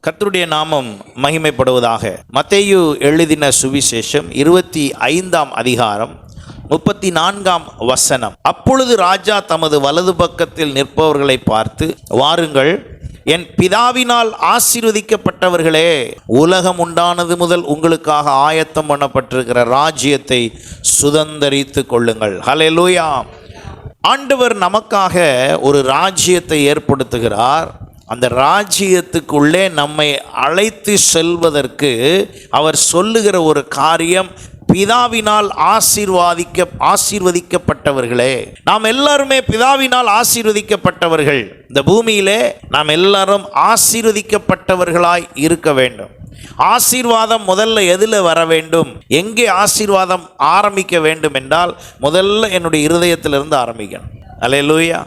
கர்த்தருடைய நாமம் மகிமைப்படுவதாக. மத்தேயு எழுதின சுவிசேஷம் 25ஆம் அதிகாரம் 34ஆம் வசனம். அப்பொழுது ராஜா தமது வலது பக்கத்தில் நிற்பவர்களை பார்த்து, வாருங்கள், என் பிதாவினால் ஆசீர்வதிக்கப்பட்டவர்களே, உலகம் உண்டானது முதல் உங்களுக்காக ஆயத்தம் பண்ணப்பட்டிருக்கிற ராஜ்யத்தை சுதந்தரித்து கொள்ளுங்கள். ஹல்லேலூயா. ஆண்டவர் நமக்காக ஒரு ராஜ்யத்தை ஏற்படுத்துகிறார். அந்த ராஜ்யத்துக்குள்ளே நம்மை அழைத்து செல்வதற்கு அவர் சொல்லுகிற ஒரு காரியம், பிதாவினால் ஆசீர்வதிக்கப்பட்டவர்களே. நாம் எல்லாருமே பிதாவினால் ஆசீர்வதிக்கப்பட்டவர்கள். இந்த பூமியிலே நாம் எல்லாரும் ஆசீர்வதிக்கப்பட்டவர்களாய் இருக்க வேண்டும். ஆசீர்வாதம் முதல்ல எதில் வர வேண்டும், எங்கே ஆசீர்வாதம் ஆரம்பிக்க வேண்டும் என்றால், முதல்ல என்னுடைய இருதயத்திலிருந்து ஆரம்பிக்கணும். அல்லேலூயா.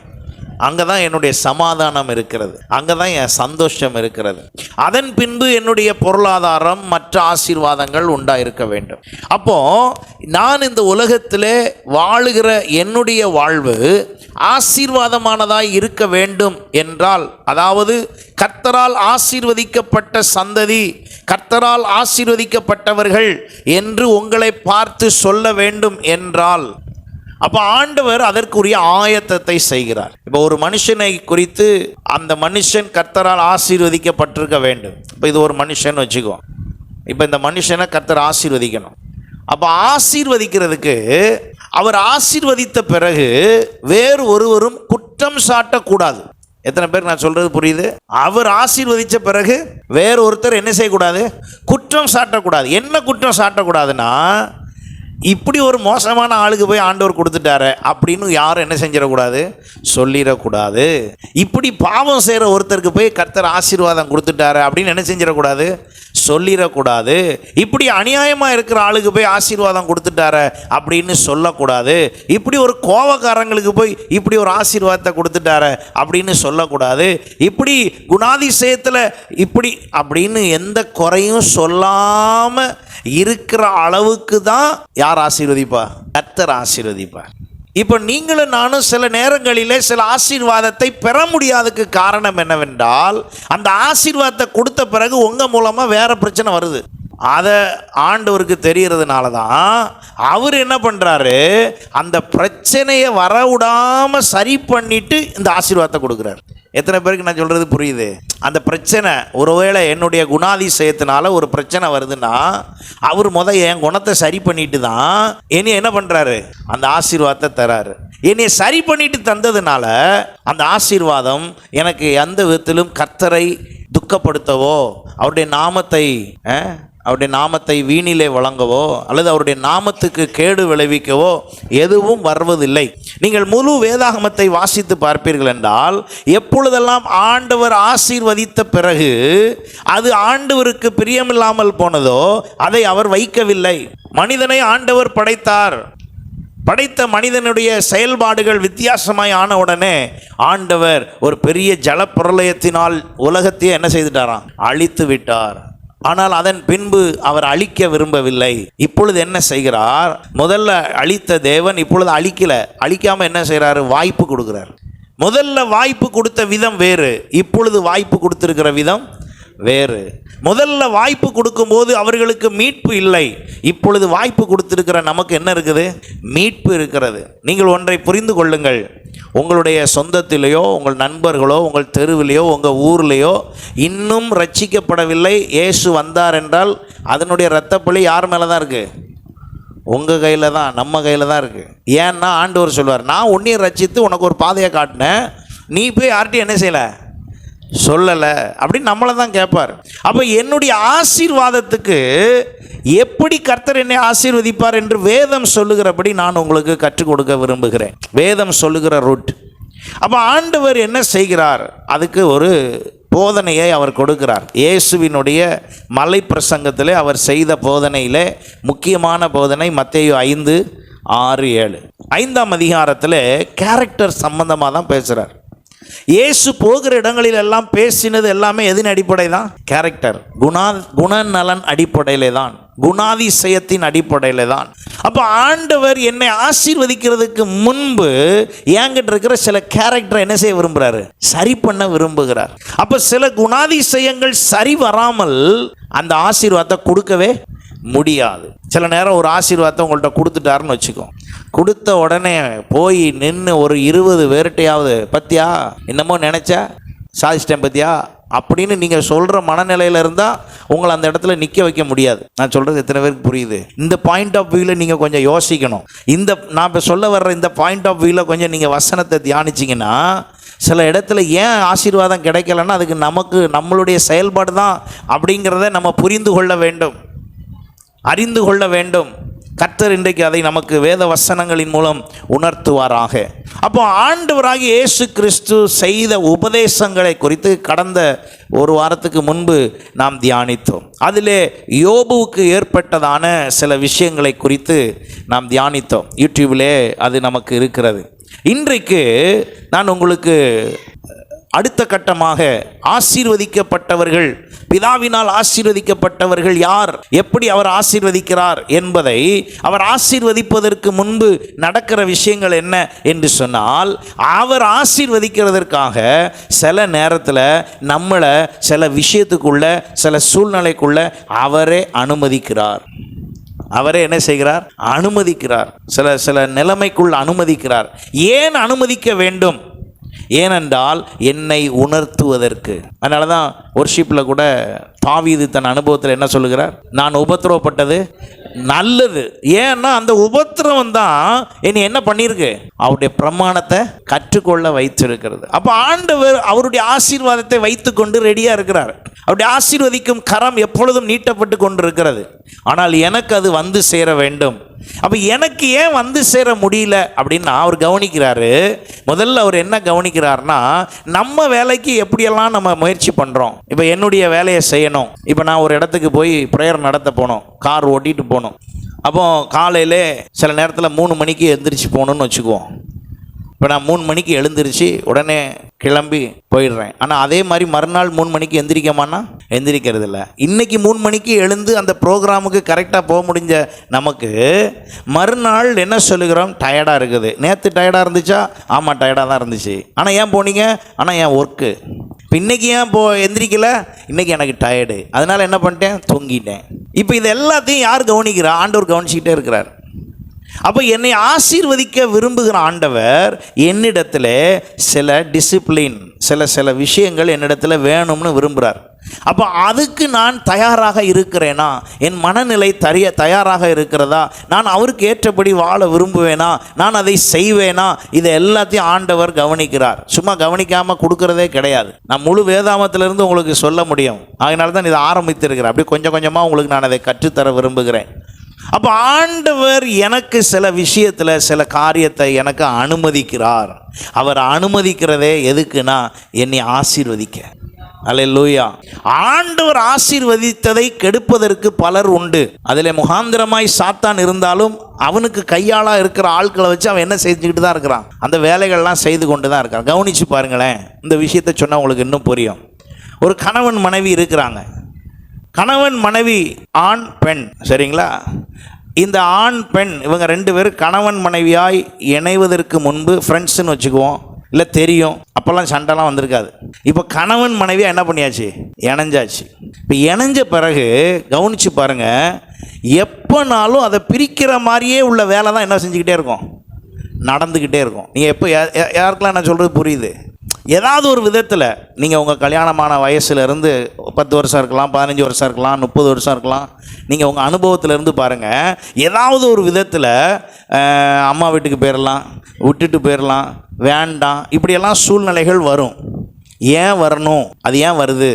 அங்கே தான் என்னுடைய சமாதானம் இருக்கிறது, அங்கே தான் என் சந்தோஷம் இருக்கிறது. அதன் பின்பு என்னுடைய பொருளாதாரம், மற்ற ஆசீர்வாதங்கள் உண்டாயிருக்க வேண்டும். அப்போ நான் இந்த உலகத்திலே வாழுகிற என்னுடைய வாழ்வு ஆசீர்வாதமானதாய் இருக்க வேண்டும் என்றால், அதாவது கர்த்தரால் ஆசீர்வதிக்கப்பட்ட சந்ததி, கர்த்தரால் ஆசீர்வதிக்கப்பட்டவர்கள் என்று உங்களை பார்த்து சொல்ல வேண்டும் என்றால், அப்போ ஆண்டவர் அதற்குரிய ஆயத்தத்தை செய்கிறார். இப்போ ஒரு மனுஷனை குறித்து, அந்த மனுஷன் கர்த்தரால் ஆசீர்வதிக்கப்பட்டிருக்க வேண்டும். இப்போ இது ஒரு மனுஷன் வச்சுக்கோ. இப்போ இந்த மனுஷனை கர்த்தர் ஆசீர்வதிக்கணும். அப்போ ஆசீர்வதிக்கிறதுக்கு, அவர் ஆசீர்வதித்த பிறகு வேறு ஒருவரும் குற்றம் சாட்டக்கூடாது. எத்தனை பேர் நான் சொல்றது புரியுது? அவர் ஆசீர்வதித்த பிறகு வேறு ஒருத்தர் என்ன செய்யக்கூடாது? குற்றம் சாட்டக்கூடாது. என்ன குற்றம் சாட்டக்கூடாதுன்னா, இப்படி ஒரு மோசமான ஆளுக்கு போய் ஆண்டவர் கொடுத்துட்டாரு அப்படின்னு யாரும் என்ன செஞ்சிடக்கூடாது? சொல்லிடக்கூடாது. இப்படி பாவம் செய்கிற ஒருத்தருக்கு போய் கர்த்தர் ஆசீர்வாதம் கொடுத்துட்டாரு அப்படின்னு என்ன செஞ்சிடக்கூடாது? சொல்லிடக்கூடாது. இப்படி அநியாயமாக இருக்கிற ஆளுக்கு போய் ஆசீர்வாதம் கொடுத்துட்டாரு அப்படின்னு சொல்லக்கூடாது. இப்படி ஒரு கோபக்காரங்களுக்கு போய் இப்படி ஒரு ஆசீர்வாதத்தை கொடுத்துட்டாரு அப்படின்னு சொல்லக்கூடாது. இப்படி குணாதிசயத்தில் இப்படி அப்படின்னு எந்த குறையும் சொல்லாமல் இருக்கிற அளவுக்கு தான் யார் ஆசீர்வதிப்பா? கர்த்தர் ஆசீர்வதிப்பார். இப்போ நீங்களும் நானும் சில நேரங்களிலே சில ஆசீர்வாதத்தை பெற முடியாததுக்கு காரணம் என்னவென்றால், அந்த ஆசீர்வாதத்தை கொடுத்த பிறகு உங்கள் மூலமாக வேற பிரச்சனை வருது. அதை ஆண்டவருக்கு தெரியறதுனால தான் அவர் என்ன பண்ணுறாரு, அந்த பிரச்சனையை வர விடாமல் சரி பண்ணிட்டு இந்த ஆசீர்வாதத்தை கொடுக்குறாரு. எத்தனை பேருக்கு நான் சொல்கிறது புரியுது? அந்த பிரச்சனை ஒருவேளை என்னுடைய குணாதிசயத்தினால ஒரு பிரச்சனை வருதுன்னா, அவர் என் குணத்தை சரி பண்ணிட்டு தான் என்னை என்ன பண்ணுறாரு? அந்த ஆசீர்வாதத்தை தராரு. என்னை சரி பண்ணிட்டு தந்ததுனால அந்த ஆசீர்வாதம் எனக்கு எந்த விதத்திலும் கர்த்தரை துக்கப்படுத்தவோ, அவருடைய நாமத்தை வீணிலே வழங்கவோ அல்லது அவருடைய நாமத்துக்கு கேடு விளைவிக்கவோ எதுவும் வருவதில்லை. நீங்கள் முழு வேதாகமத்தை வாசித்து பார்ப்பீர்கள் என்றால், எப்பொழுதெல்லாம் ஆண்டவர் ஆசீர்வதித்த பிறகு அது ஆண்டவருக்கு பிரியமில்லாமல் போனதோ அதை அவர் வைக்கவில்லை. மனிதனை ஆண்டவர் படைத்தார். படைத்த மனிதனுடைய செயல்பாடுகள் வித்தியாசமாய் ஆன உடனே ஆண்டவர் ஒரு பெரிய ஜலப்பிரளயத்தினால் உலகத்தையே என்ன செய்துட்டாராம்? அழித்து விட்டார். ஆனால் அதன் பின்பு அவர் அழிக்க விரும்பவில்லை. இப்பொழுது என்ன செய்கிறார்? முதல்ல அழித்த தேவன் இப்பொழுது அழிக்காம என்ன செய்கிறாரு? வாய்ப்பு கொடுக்கிறார். முதல்ல வாய்ப்பு கொடுத்த விதம் வேறு, இப்பொழுது வாய்ப்பு கொடுத்திருக்கிற விதம் வேறு. முதல்ல வாய்ப்பு கொடுக்கும்போது அவர்களுக்கு மீட்பு இல்லை. இப்பொழுது வாய்ப்பு கொடுத்திருக்கிற நமக்கு என்ன இருக்குது? மீட்பு இருக்கிறது. நீங்கள் ஒன்றை புரிந்து கொள்ளுங்கள். உங்களுடைய சொந்தத்திலேயோ, உங்கள் நண்பர்களோ, உங்கள் தெருவிலையோ, உங்கள் ஊர்லேயோ இன்னும் ரட்சிக்கப்படவில்லை, இயேசு வந்தார் என்றால் அதனுடைய இரத்தப்பழி யார் மேலே தான் இருக்குது? உங்கள் கையில் தான், நம்ம கையில் தான் இருக்குது. ஏன்னா ஆண்டவர் சொல்வார், நான் உன்னையும் ரட்சித்து உனக்கு ஒரு பாதையை காட்டினேன், நீ போய் யார்கிட்டையும் என்ன செய்யலை? சொல்லலை அப்படின்னு நம்மளை தான் கேட்பார். அப்போ என்னுடைய ஆசீர்வாதத்துக்கு எப்படி கர்த்தர் என்னை ஆசீர்வதிப்பார் என்று வேதம் சொல்லுகிறபடி நான் உங்களுக்கு கற்றுக் கொடுக்க விரும்புகிறேன். வேதம் சொல்லுகிற ரூட். அப்போ ஆண்டவர் என்ன செய்கிறார்? அதுக்கு ஒரு போதனையை அவர் கொடுக்கிறார். இயேசுவினுடைய மலை பிரசங்கத்தில் அவர் செய்த போதனையில் முக்கியமான போதனை மத்தேயு 5:6-7. 5ஆம் அதிகாரத்தில் கேரக்டர் சம்பந்தமாக தான் பேசுகிறார். இயேசு போகிற இடங்களில் எல்லாம் பேசினது எல்லாமே எதின் அடிப்படை தான்? கேரக்டர், குணநலன் அடிப்படையிலே தான். குணாதிசயத்தின் அடிப்படையில் தான். அப்போ ஆண்டவர் என்னை ஆசீர்வதிக்கிறதுக்கு முன்பு என்கிட்ட இருக்கிற சில கேரக்டரை என்ன செய்ய விரும்புகிறாரு? சரி பண்ண விரும்புகிறார். அப்போ சில குணாதிசயங்கள் சரி வராமல் அந்த ஆசீர்வாதத்தை கொடுக்கவே முடியாது. சில நேரம் ஒரு ஆசீர்வாதத்தை உங்கள்கிட்ட கொடுத்துட்டாருன்னு வச்சுக்கோ, கொடுத்த உடனே போய் நின்று ஒரு 20 பேர்கிட்டையாவது பத்தியா என்னமோ நினச்சா சாதிச்சிட்டேன் பத்தியா அப்படின்னு நீங்கள் சொல்கிற மனநிலையில் இருந்தால் உங்களை அந்த இடத்துல நிற்க வைக்க முடியாது. நான் சொல்கிறது எத்தனை பேருக்கு புரியுது? இந்த பாயிண்ட் ஆஃப் வியூவில் நீங்கள் கொஞ்சம் யோசிக்கணும். நான் இப்போ சொல்ல வர்ற இந்த பாயிண்ட் ஆஃப் வியூவில் கொஞ்சம் நீங்கள் வசனத்தை தியானிச்சிங்கன்னா சில இடத்துல ஏன் ஆசீர்வாதம் கிடைக்கலன்னா அதுக்கு நம்மளுடைய செயல்பாடு தான் அப்படிங்கிறத நம்ம புரிந்து கொள்ள வேண்டும், அறிந்து கொள்ள வேண்டும். கர்த்தர் இன்றைக்கு அதை நமக்கு வேத வசனங்களின் மூலம் உணர்த்துவாராக. அப்போ ஆண்டவராகிய இயேசு கிறிஸ்து செய்த உபதேசங்களை குறித்து கடந்த ஒரு வாரத்துக்கு முன்பு நாம் தியானித்தோம். அதிலே யோபுவுக்கு ஏற்பட்டதான சில விஷயங்களை குறித்து நாம் தியானித்தோம். யூடியூபிலே அது நமக்கு இருக்கிறது. இன்றைக்கு நான் உங்களுக்கு அடுத்த கட்டமாக ஆசீர்வதிக்கப்பட்டவர்கள், பிதாவினால் ஆசீர்வதிக்கப்பட்டவர்கள் யார், எப்படி அவர் ஆசீர்வதிக்கிறார் என்பதை, அவர் ஆசீர்வதிப்பதற்கு முன்பு நடக்கிற விஷயங்கள் என்ன என்று சொன்னால், அவர் ஆசீர்வதிக்கிறதற்காக சில நேரத்தில் நம்மளை சில விஷயத்துக்குள்ள, சில சூழ்நிலைக்குள்ள அவரே அனுமதிக்கிறார். அவரே என்ன செய்கிறார்? அனுமதிக்கிறார். சில நிலைமைக்குள் அனுமதிக்கிறார். ஏன் அனுமதிக்க வேண்டும்? ஏனென்றால் என்னை உணர்த்துவதற்கு. அதனால தான் ஒர்ஷிப்பில் கூட தாவீது தன் அனுபவத்தில் என்ன சொல்லுகிறார்? நான் உபத்திரவப்பட்டது நல்லது. ஏன்னா அந்த உபத்திரவம் தான் என்னை என்ன பண்ணியிருக்கு? அவருடைய பிரமாணத்தை கற்றுக்கொள்ள வைத்திருக்கிறது. அப்போ ஆண்டவர் அவருடைய ஆசீர்வாதத்தை வைத்து கொண்டு ரெடியாக இருக்கிறார். அவருடைய ஆசீர்வதிக்கும் கரம் எப்பொழுதும் நீட்டப்பட்டு கொண்டு இருக்கிறது. ஆனால் எனக்கு அது வந்து சேர வேண்டும். அப்போ எனக்கு ஏன் வந்து சேர முடியல அப்படின்னா அவர் கவனிக்கிறாரு. முதல்ல அவர் என்ன கவனிக்கிறார்னா, நம்ம வேலைக்கு எப்படியெல்லாம் நம்ம முயற்சி பண்ணுறோம். இப்போ என்னுடைய வேலையை செய்யணும். இப்போ நான் ஒரு இடத்துக்கு போய் ப்ரேயர் நடத்த போனோம், கார் ஓட்டிகிட்டு போகணும். அப்போ காலையில் சில நேரத்தில் 3 மணிக்கு எழுந்திரிச்சு போகணுன்னு வச்சுக்குவோம். இப்போ நான் 3 மணிக்கு எழுந்திரிச்சு உடனே கிளம்பி போயிடுறேன். ஆனால் அதே மாதிரி மறுநாள் 3 மணிக்கு எந்திரிக்கமானா எந்திரிக்கிறது இல்லை. இன்றைக்கி 3 மணிக்கு எழுந்து அந்த ப்ரோக்ராமுக்கு கரெக்டாக போக முடிஞ்ச நமக்கு மறுநாள் என்ன சொல்லுகிறோம்? டயர்டாக இருக்குது. நேற்று டயர்டாக இருந்துச்சா? ஆமாம் டயர்டாக தான் இருந்துச்சு. ஆனால் ஏன் போனீங்க? ஆனால் என் ஒர்க்கு. இப்போ இன்றைக்கி ஏன் எந்திரிக்கல? இன்றைக்கி எனக்கு டயர்டு, அதனால் என்ன பண்ணிட்டேன்? தூங்கிட்டேன். இப்போ இது எல்லாத்தையும் யார் கவனிக்கிறா? ஆண்டவர் கவனிச்சுக்கிட்டே இருக்கிறார். அப்போ என்னை ஆசீர்வதிக்க விரும்புகிற ஆண்டவர் என்னிடத்தில் சில டிசிப்ளின், சில விஷயங்கள் என்னிடத்தில் வேணும்னு விரும்புகிறார். அப்போ அதுக்கு நான் தயாராக இருக்கிறேனா? என் மனநிலை தயாராக இருக்கிறதா? நான் அவருக்கு ஏற்றபடி வாழ விரும்புவேனா? நான் அதை செய்வேனா? இதை எல்லாத்தையும் ஆண்டவர் கவனிக்கிறார். சும்மா கவனிக்காமல் கொடுக்கறதே கிடையாது. நான் முழு வேதாமத்திலிருந்து உங்களுக்கு சொல்ல முடியும். அதனால தான் இதை ஆரம்பித்திருக்கிறேன். அப்படி கொஞ்சம் கொஞ்சமாக உங்களுக்கு நான் அதை கற்றுத்தர விரும்புகிறேன். அப்போ ஆண்டவர் எனக்கு சில விஷயத்தில் சில காரியத்தை எனக்கு அனுமதிக்கிறார். அவர் அனுமதிக்கிறதே எதுக்குன்னா என்னை ஆசீர்வதிக்க. அல்லேலூயா. ஆண்டவர் ஆசீர்வதித்ததை கெடுப்பதற்கு பலர் உண்டு. அதில் முகாந்திரமாய் சாத்தான் இருந்தாலும் அவனுக்கு கையாளாக இருக்கிற ஆட்களை வச்சு அவன் என்ன செஞ்சுக்கிட்டு தான் இருக்கிறான்? அந்த வேலைகள்லாம் செய்து கொண்டு தான் இருக்கான். கவனித்து பாருங்களேன். இந்த விஷயத்தை சொன்னால் உங்களுக்கு இன்னும் புரியும். ஒரு கணவன் மனைவி இருக்கிறாங்க. கணவன் மனைவி ஆண் பெண், சரிங்களா? இந்த ஆண் பெண் இவங்க 2 பேரும் கணவன் மனைவியாய் இணைவதற்கு முன்பு ஃப்ரெண்ட்ஸ்ன்னு வச்சுக்குவோம், இல்லை தெரியும், அப்போல்லாம் சண்டைலாம் வந்திருக்காது. இப்போ கணவன் மனைவியாக என்ன பண்ணியாச்சு? இணைஞ்சாச்சு. இப்போ இணைஞ்ச பிறகு கவனித்து பாருங்கள், எப்போனாலும் அதை பிரிக்கிற மாதிரியே உள்ள வேலை தான் என்ன செஞ்சுக்கிட்டே இருக்கும்? நடந்துக்கிட்டே இருக்கும். நீங்கள் எப்போ யாருக்கெல்லாம் நான் சொல்கிறது புரியுது? ஏதாவது ஒரு விதத்தில் நீங்கள் உங்கள் கல்யாணமான வயசுலேருந்து 10 வருஷம் இருக்கலாம், 15 வருஷம் இருக்கலாம், 30 வருஷம் இருக்கலாம். நீங்கள் உங்கள் அனுபவத்திலேருந்து பாருங்கள். ஏதாவது ஒரு விதத்தில் அம்மா வீட்டுக்கு போயிடலாம், விட்டுட்டு போயிடலாம், வேண்டாம், இப்படியெல்லாம் சூழ்நிலைகள் வரும். ஏன் வரணும்? அது ஏன் வருது?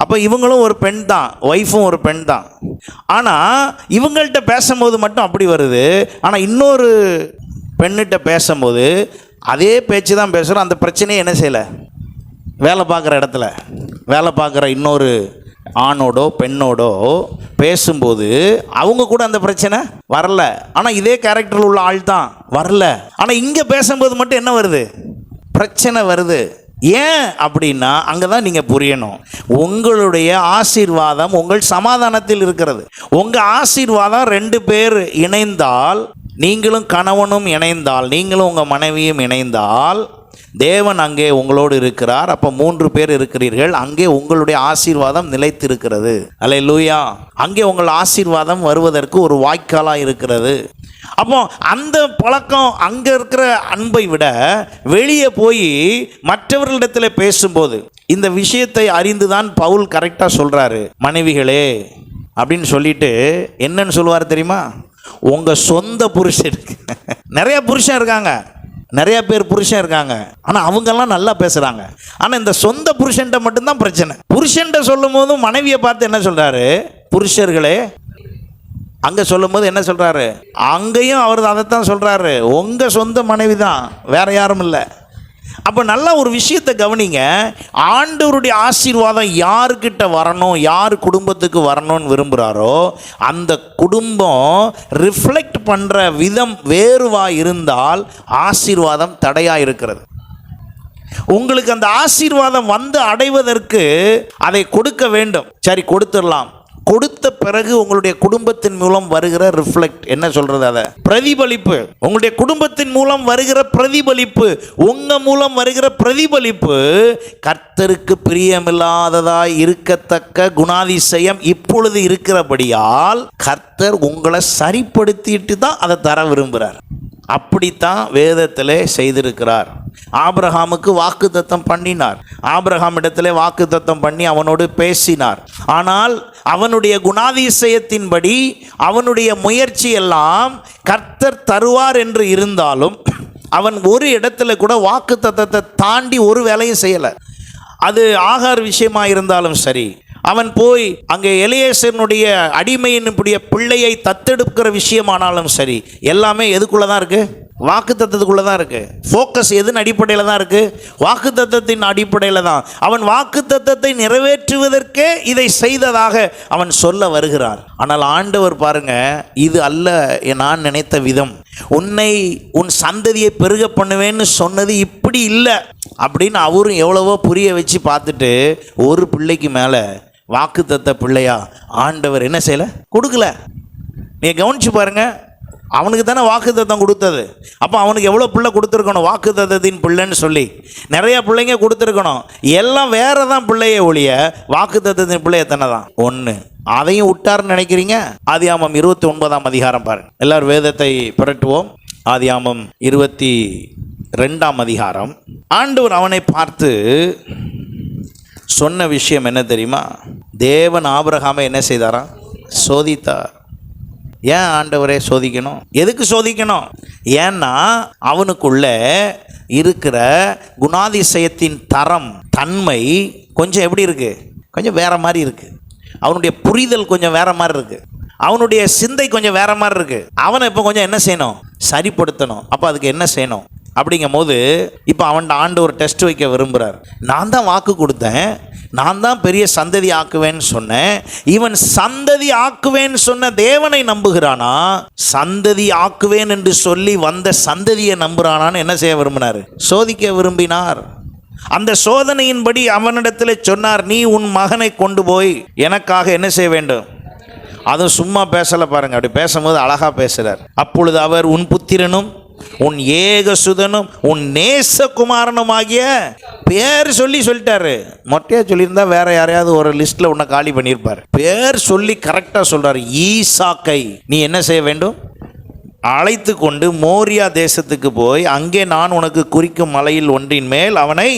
அப்போ இவங்களும் ஒரு பெண் தான், ஒய்ஃபும் ஒரு பெண் தான். ஆனால் இவங்கள்ட்ட பேசும்போது மட்டும் அப்படி வருது. ஆனால் இன்னொரு பெண்ணிட்ட பேசும்போது அதே பேச்சு தான் பேசுகிறோம். அந்த பிரச்சனையை என்ன செய்யலை? வேலை பார்க்குற இடத்துல வேலை பார்க்குற இன்னொரு ஆணோடோ பெண்ணோடோ பேசும்போது அவங்க கூட அந்த பிரச்சனை வரல. ஆனால் இதே கேரக்டரில் உள்ள ஆள் தான் வரல. ஆனால் இங்கே பேசும்போது மட்டும் என்ன வருது? பிரச்சனை வருது. ஏன் அப்படின்னா அங்கே தான் நீங்கள் புரியணும். உங்களுடைய ஆசீர்வாதம் உங்கள் சமாதானத்தில் இருக்கிறது. உங்கள் ஆசீர்வாதம் 2 பேர் இணைந்தால், நீங்களும் கணவனும் இணைந்தால், நீங்களும் உங்கள் மனைவியும் இணைந்தால் தேவன் அங்கே உங்களோடு இருக்கிறார். அப்போ 3 பேர் இருக்கிறீர்கள். அங்கே உங்களுடைய ஆசீர்வாதம் நிலைத்திருக்கிறது. அல்லேலூயா. அங்கே உங்கள் ஆசீர்வாதம் வருவதற்கு ஒரு வாய்க்காலாக இருக்கிறது. அப்போ அந்த பழக்கம் அங்கே இருக்கிற அன்பை விட வெளியே போய் மற்றவர்களிடத்தில் பேசும்போது இந்த விஷயத்தை அறிந்துதான் பவுல் கரெக்டாக சொல்கிறாரு. மனைவிகளே அப்படின்னு சொல்லிட்டு என்னன்னு சொல்லுவார் தெரியுமா? உங்கள் சொந்த புருஷனுக்கு நிறைய புருஷன் இருக்காங்க, நிறைய பேர் புருஷன் இருக்காங்க, ஆனால் அவங்கெல்லாம் நல்லா பேசுகிறாங்க. ஆனால் இந்த சொந்த புருஷன்ட்ட மட்டும்தான் பிரச்சனை. புருஷன்ட்ட சொல்லும் போதும் மனைவியை பார்த்து என்ன சொல்கிறாரு? புருஷர்களே. அங்கே சொல்லும் போது என்ன சொல்கிறாரு? அங்கேயும் அவர் அதைத்தான் சொல்கிறாரு. உங்கள் சொந்த மனைவி தான், வேற யாரும் இல்லை. அப்போ நல்லா ஒரு விஷயத்தை கவனிங்க. ஆண்டவருடைய ஆசீர்வாதம் யாருக்கிட்ட வரணும், யார் குடும்பத்துக்கு வரணும்னு விரும்புகிறாரோ அந்த குடும்பம் ரிஃப்ளெக்ட் பண்ணுற விதம் வேறுவாக இருந்தால் ஆசீர்வாதம் தடையாக இருக்கிறது. உங்களுக்கு அந்த ஆசீர்வாதம் வந்து அடைவதற்கு அதை கொடுக்க வேண்டும். சரி, கொடுத்துடலாம். கொடுத்த பிறகு உங்களுடைய குடும்பத்தின் மூலம் வருகிற ரிஃப்ளெக்ட் என்ன சொல்றது? அதை பிரதிபலிப்பு. உங்களுடைய குடும்பத்தின் மூலம் வருகிற பிரதிபலிப்பு, உங்க மூலம் வருகிற பிரதிபலிப்பு கர்த்தருக்கு பிரியமில்லாததாய் இருக்கத்தக்க குணாதிசயம் இப்பொழுது இருக்கிறபடியால் கர்த்தர் உங்களை சரிப்படுத்திட்டு தான் அதை தர விரும்புகிறார். அப்படித்தான் வேதத்திலே செய்திருக்கிறார். ஆபிரகாமுக்கு வாக்குத்தத்தம் பண்ணினார். ஆபிரகாம் இடத்திலே வாக்குத்தத்தம் பண்ணி அவனோடு பேசினார். ஆனால் அவனுடைய குணாதிசயத்தின்படி அவனுடைய முயற்சி எல்லாம் கர்த்தர் தருவார் என்று இருந்தாலும் அவன் ஒரு இடத்துல கூட வாக்குத்தத்தத்தை தாண்டி ஒரு வேலையும் செய்யலை. அது ஆகார் விஷயமா இருந்தாலும் சரி, அவன் போய் அங்கே எலியேசனுடைய அடிமையினுடைய பிள்ளையை தத்தெடுக்கிற விஷயமானாலும் சரி, எல்லாமே எதுக்குள்ளே தான் இருக்குது? வாக்குத்தத்தத்துக்குள்ளே தான் இருக்குது. ஃபோக்கஸ் எதன் அடிப்படையில் தான் இருக்குது? வாக்குத்தத்தத்தின் அடிப்படையில் தான். அவன் வாக்குத்தத்தத்தை நிறைவேற்றுவதற்கே இதை செய்ததாக அவன் சொல்ல வருகிறான். ஆனால் ஆண்டவர் பாருங்க, இது அல்ல நான் நினைத்த விதம். உன்னை உன் சந்ததியை பெருக பண்ணுவேன்னு சொன்னது இப்படி இல்லை அப்படின்னு அவரும் எவ்வளவோ புரிய வச்சு பார்த்துட்டு ஒரு பிள்ளைக்கு மேலே வாக்குத்தத்த பிள்ளையா ஆண்டவர் என்ன செய்யலை? கொடுக்கல. நீங்கள் கவனிச்சு பாருங்க. அவனுக்கு தானே வாக்குத்தத்தம் கொடுத்தது. அப்போ அவனுக்கு எவ்வளோ பிள்ளை கொடுத்துருக்கணும்? வாக்குத்தத்தத்தின் பிள்ளைன்னு சொல்லி நிறைய பிள்ளைங்க கொடுத்துருக்கணும். எல்லாம் வேற தான் பிள்ளையே ஒழிய வாக்குத்தத்தத்தின் பிள்ளை எத்தனை தான்? 1. அதையும் விட்டார்னு நினைக்கிறீங்க? ஆதியாமம் 29ஆம் அதிகாரம் பாருங்க. எல்லாரும் வேதத்தை புரட்டுவோம். ஆதியாமம் 22ஆம் அதிகாரம். ஆண்டவர் அவனை பார்த்து சொன்ன விஷயம் என்ன தெரியுமா? தேவன் ஆபிரகாமை என்ன செய்தாராம்? சோதித்தார். ஏன் ஆண்டவரே சோதிக்கணும்? எதுக்கு சோதிக்கணும்? ஏன்னா அவனுக்குள்ள இருக்கிற குணாதிசயத்தின் தரம், தன்மை கொஞ்சம் எப்படி இருக்கு? கொஞ்சம் வேற மாதிரி இருக்கு. அவனுடைய புரிதல் கொஞ்சம் வேற மாதிரி இருக்கு. அவனுடைய சிந்தை கொஞ்சம் வேற மாதிரி இருக்கு. அவனை இப்போ கொஞ்சம் என்ன செய்யணும்? சரிப்படுத்தணும். அப்போ அதுக்கு என்ன செய்யணும்? அப்படிங்கும் போது இப்போ அவன்கிட்ட ஆண்டவர் டெஸ்ட் வைக்க விரும்புகிறார். நான் தான் வாக்கு கொடுத்தேன், நான் தான் பெரிய சந்ததி ஆக்குவேன்னு சொன்னேன். இவன் சந்ததி ஆக்குவேன்னு சொன்ன தேவனை நம்புகிறானா, சந்ததி ஆக்குவேன் என்று சொல்லி வந்த சந்ததியை நம்புகிறானான்னு என்ன செய்ய விரும்பினார்? சோதிக்க விரும்பினார். அந்த சோதனையின்படி அவனிடத்தில் சொன்னார், நீ உன் மகனை கொண்டு போய் எனக்காக என்ன செய்ய வேண்டும்? அதுவும் சும்மா பேசலை பாருங்க, அப்படி பேசும்போது அழகாக பேசுகிறார். அப்பொழுது அவர் உன் புத்திரனும் உன் ஏகசுதனும் உன் நேசகுமாரனுமாகிய பேர் சொல்லிட்டாரு. மொட்டையா சொல்லியிருந்தா வேற யாரையாவது ஒரு லிஸ்ட்ல உன்னை காலி பண்ணியிருப்பார். பேர் சொல்லி கரெக்டா சொல்றாரு. ஈசாக்கை நீ என்ன செய்ய வேண்டும்? அழைத்து கொண்டு மோரியா தேசத்துக்கு போய் அங்கே நான் உனக்கு குறிக்கும் மலையில் ஒன்றின் மேல் அவனை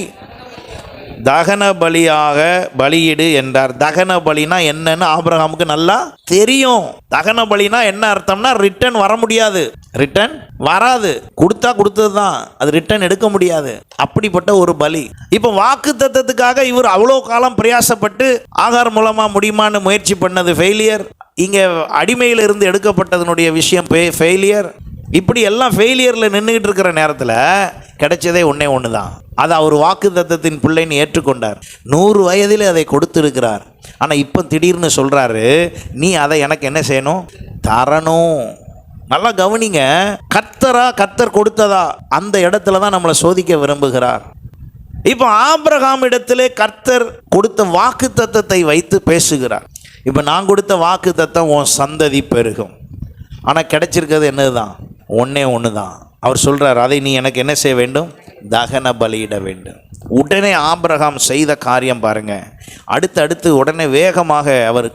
தகன பலியாக பலியிடு என்றார். தகன பலினா என்னன்னு ஆபிரகாமுக்கு நல்லா தெரியும். தகன பலினா என்ன அர்த்தம்னா ரிட்டர்ன் வர முடியாது, ரிட்டர்ன் வராது. கொடுத்தா கொடுத்தது தான், அது ரிட்டர்ன் எடுக்க முடியாது. அப்படிப்பட்ட ஒரு பலி. இப்போ வாக்கு தத்தத்துக்காக இவர் அவ்வளோ காலம் பிரயாசப்பட்டு ஆகார் மூலமா முடியுமான்னு முயற்சி பண்ணது ஃபெயிலியர். இங்கே அடிமையில் இருந்து எடுக்கப்பட்டதனுடைய விஷயம் ஃபெயிலியர். இப்படி எல்லாம் ஃபெயிலியரில் நின்றுக்கிட்டு இருக்கிற நேரத்தில் கிடைச்சதே ஒன்று தான். அதை அவர் வாக்கு தத்தத்தின் பிள்ளைன்னு ஏற்றுக்கொண்டார். 100 வயதில் அதை கொடுத்துருக்கிறார். ஆனால் இப்போ திடீர்னு சொல்கிறாரு, நீ அதை எனக்கு என்ன செய்யணும்? தரணும். நல்லா கவனிங்க. கர்த்தர் கொடுத்ததா அந்த இடத்துல தான் நம்மளை சோதிக்க விரும்புகிறார். இப்போ ஆபிரகாம் இடத்திலே கர்த்தர் கொடுத்த வாக்கு தத்தத்தை வைத்து பேசுகிறார். இப்போ நான் கொடுத்த வாக்கு தத்தம் உன் சந்ததி பெருகும். ஆனால் கிடைச்சிருக்கிறது என்னதுதான்? ஒன்றே ஒன்று தான். அவர் சொல்கிறார், அதை நீ எனக்கு என்ன செய்ய வேண்டும்? தகன பலியிட வேண்டும். உடனே ஆபிரகாம் செய்த காரியம் பாருங்க. அடுத்து உடனே வேகமாக அவர்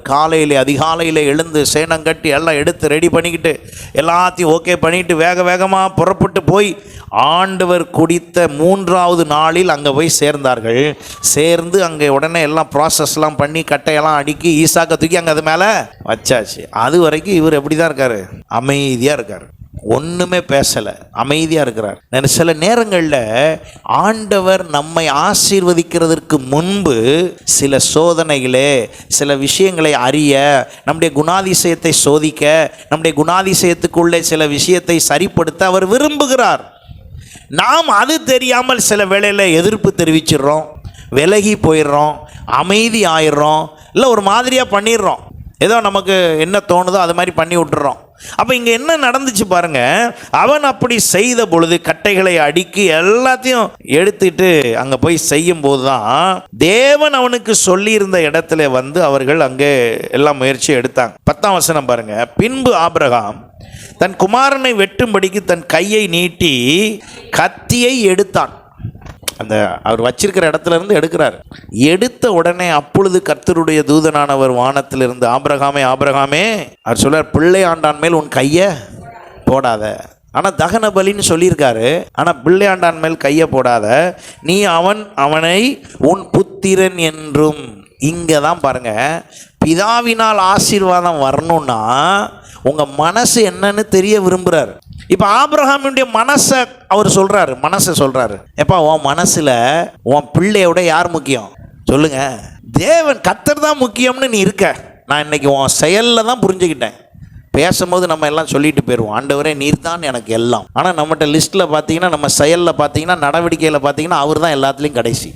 அதிகாலையில் எழுந்து சேனம் கட்டி எல்லாம் எடுத்து ரெடி பண்ணிக்கிட்டு எல்லாத்தையும் ஓகே பண்ணிட்டு வேகமாக புறப்பட்டு போய் ஆண்டவர் குடித்த 3வது நாளில் அங்கே போய் சேர்ந்தார்கள். சேர்ந்து அங்கே உடனே எல்லாம் ப்ராசஸ்லாம் பண்ணி கட்டையெல்லாம் அடுக்கி ஈசாக்க தூக்கி அங்கே அது மேலே வச்சாச்சு. அது வரைக்கும் இவர் எப்படி தான் இருக்கார்? அமைதியாக இருக்கார், ஒன்றுமே பேசலை, அமைதியாக இருக்கிறார். சில நேரங்களில் ஆண்டவர் நம்மை ஆசீர்வதிக்கிறதற்கு முன்பு சில சோதனைகளே, சில விஷயங்களை அறிய, நம்முடைய குணாதிசயத்தை சோதிக்க, நம்முடைய குணாதிசயத்துக்குள்ளே சில விஷயத்தை சரிப்படுத்த அவர் விரும்புகிறார். நாம் அது தெரியாமல் சில வேளையில் எதிர்ப்பு தெரிவிச்சிடுறோம், விலகி போயிடுறோம், அமைதி ஆயிடுறோம், இல்லை ஒரு மாதிரியாக பண்ணிடுறோம். ஏதோ நமக்கு என்ன தோணுதோ அது மாதிரி பண்ணி விட்டுறோம். அப்போ இங்கே என்ன நடந்துச்சு பாருங்க. அவன் அப்படி செய்த பொழுது கட்டைகளை அடுக்கி எல்லாத்தையும் எடுத்துட்டு அங்கே போய் செய்யும் போது தான் தேவன் அவனுக்கு சொல்லியிருந்த இடத்துல வந்து அவர்கள் அங்கே எல்லாம் முயற்சி எடுத்தாங்க. 10ஆம் வசனம் பாருங்க. பின்பு ஆபிரகாம் தன் குமாரனை வெட்டும்படிக்கு தன் கையை நீட்டி கத்தியை எடுத்தான். அந்த அவர் வச்சிருக்கிற இடத்துல இருந்து எடுக்கிறார். எடுத்த உடனே அப்பொழுது கர்த்தருடைய தூதனானவர் வானத்திலிருந்து, ஆபிரகாமே ஆபிரகாமே, அவர் சொல்றார், பிள்ளை ஆண்டான் மேல் உன் கையை போடாத. ஆனால் தகன பலின்னு சொல்லியிருக்காரு. ஆனால் பிள்ளை ஆண்டான் மேல் கையை போடாத, நீ அவனை உன் புத்திரன் என்றும். இங்கே தான் பாருங்க, பிதாவினால் ஆசீர்வாதம் வரணும்னா உங்கள் மனசு என்னன்னு தெரிய விரும்புகிறார். இப்போ ஆபிரகாமுடைய மனசை அவர் சொல்கிறாரு, எப்பா உன் மனசில் உன் பிள்ளையோட யார் முக்கியம் சொல்லுங்க? தேவன் கர்த்தர் தான் முக்கியம்னு நீ இருக்க. நான் இன்னைக்கு உன் செயலில் தான் புரிஞ்சுக்கிட்டேன். பேசும்போது நம்ம எல்லாம் சொல்லிட்டு போயிடுவோம், ஆண்டவரே நீர் தான் எனக்கு எல்லாம். ஆனால் நம்மகிட்ட லிஸ்ட்டில் பார்த்தீங்கன்னா, நம்ம செயலில் பார்த்தீங்கன்னா, நடவடிக்கையில் பார்த்தீங்கன்னா அவர் தான் எல்லாத்துலேயும் கடைசி.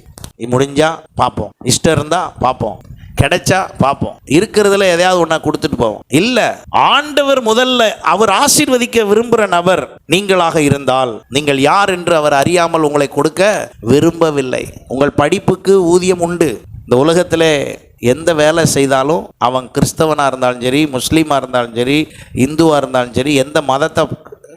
முடிஞ்சால் பார்ப்போம், இஷ்டம் இருந்தால் பார்ப்போம், கிடைச்சா பார்ப்போம், இருக்கிறதுல எதையாவது ஒன்றா கொடுத்துட்டு போவோம். இல்லை, ஆண்டவர் முதல்ல அவர் ஆசீர்வதிக்க விரும்புகிற நபர் நீங்களாக இருந்தால், நீங்கள் யார் என்று அவர் அறியாமல் உங்களை கொடுக்க விரும்பவில்லை. உங்கள் படிப்புக்கு ஊதியம் உண்டு. இந்த உலகத்தில் எந்த வேலை செய்தாலும் அவன் கிறிஸ்தவனாக இருந்தாலும் சரி, முஸ்லீமாக இருந்தாலும் சரி, இந்துவாக இருந்தாலும் சரி, எந்த மதத்தை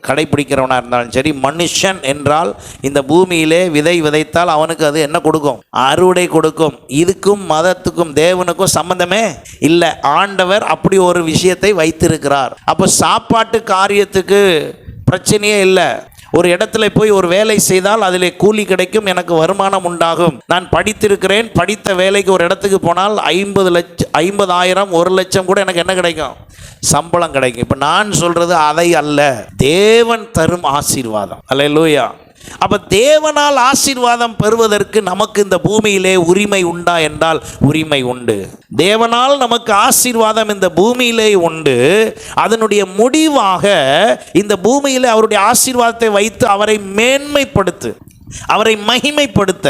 கடைபிடிக்கிறவனாக இருந்தாலும் சரி, மனுஷன் என்றால் இந்த பூமியிலே விதை விதைத்தால் அவனுக்கு அது என்ன கொடுக்கும்? அறுவடை கொடுக்கும். இதுக்கும் மதத்துக்கும் தேவனுக்கும் சம்பந்தமே இல்லை. ஆண்டவர் அப்படி ஒரு விஷயத்தை வைத்திருக்கிறார். அப்போ சாப்பாட்டு காரியத்துக்கு பிரச்சனையே இல்லை. ஒரு இடத்துல போய் ஒரு வேலை செய்தால் அதிலே கூலி கிடைக்கும், எனக்கு வருமானம் உண்டாகும். நான் படித்திருக்கிறேன், படித்த வேலைக்கு ஒரு இடத்துக்கு போனால் 50,000 1,00,000 கூட எனக்கு என்ன கிடைக்கும்? சம்பளம் கிடைக்கும். இப்போ நான் சொல்றது அதை அல்ல, தேவன் தரும் ஆசீர்வாதம். அல்லேலூயா. அப்போ தேவனால் ஆசீர்வாதம் பெறுவதற்கு நமக்கு இந்த பூமியிலே உரிமை உண்டா என்றால் உரிமை உண்டு. தேவனால் நமக்கு ஆசீர்வாதம் இந்த பூமியிலே உண்டு. அதனுடைய முடிவாக இந்த பூமியிலே அவருடைய ஆசீர்வாதத்தை வைத்து அவரை மேன்மைப்படுத்து, அவரை மகிமைப்படுத்த,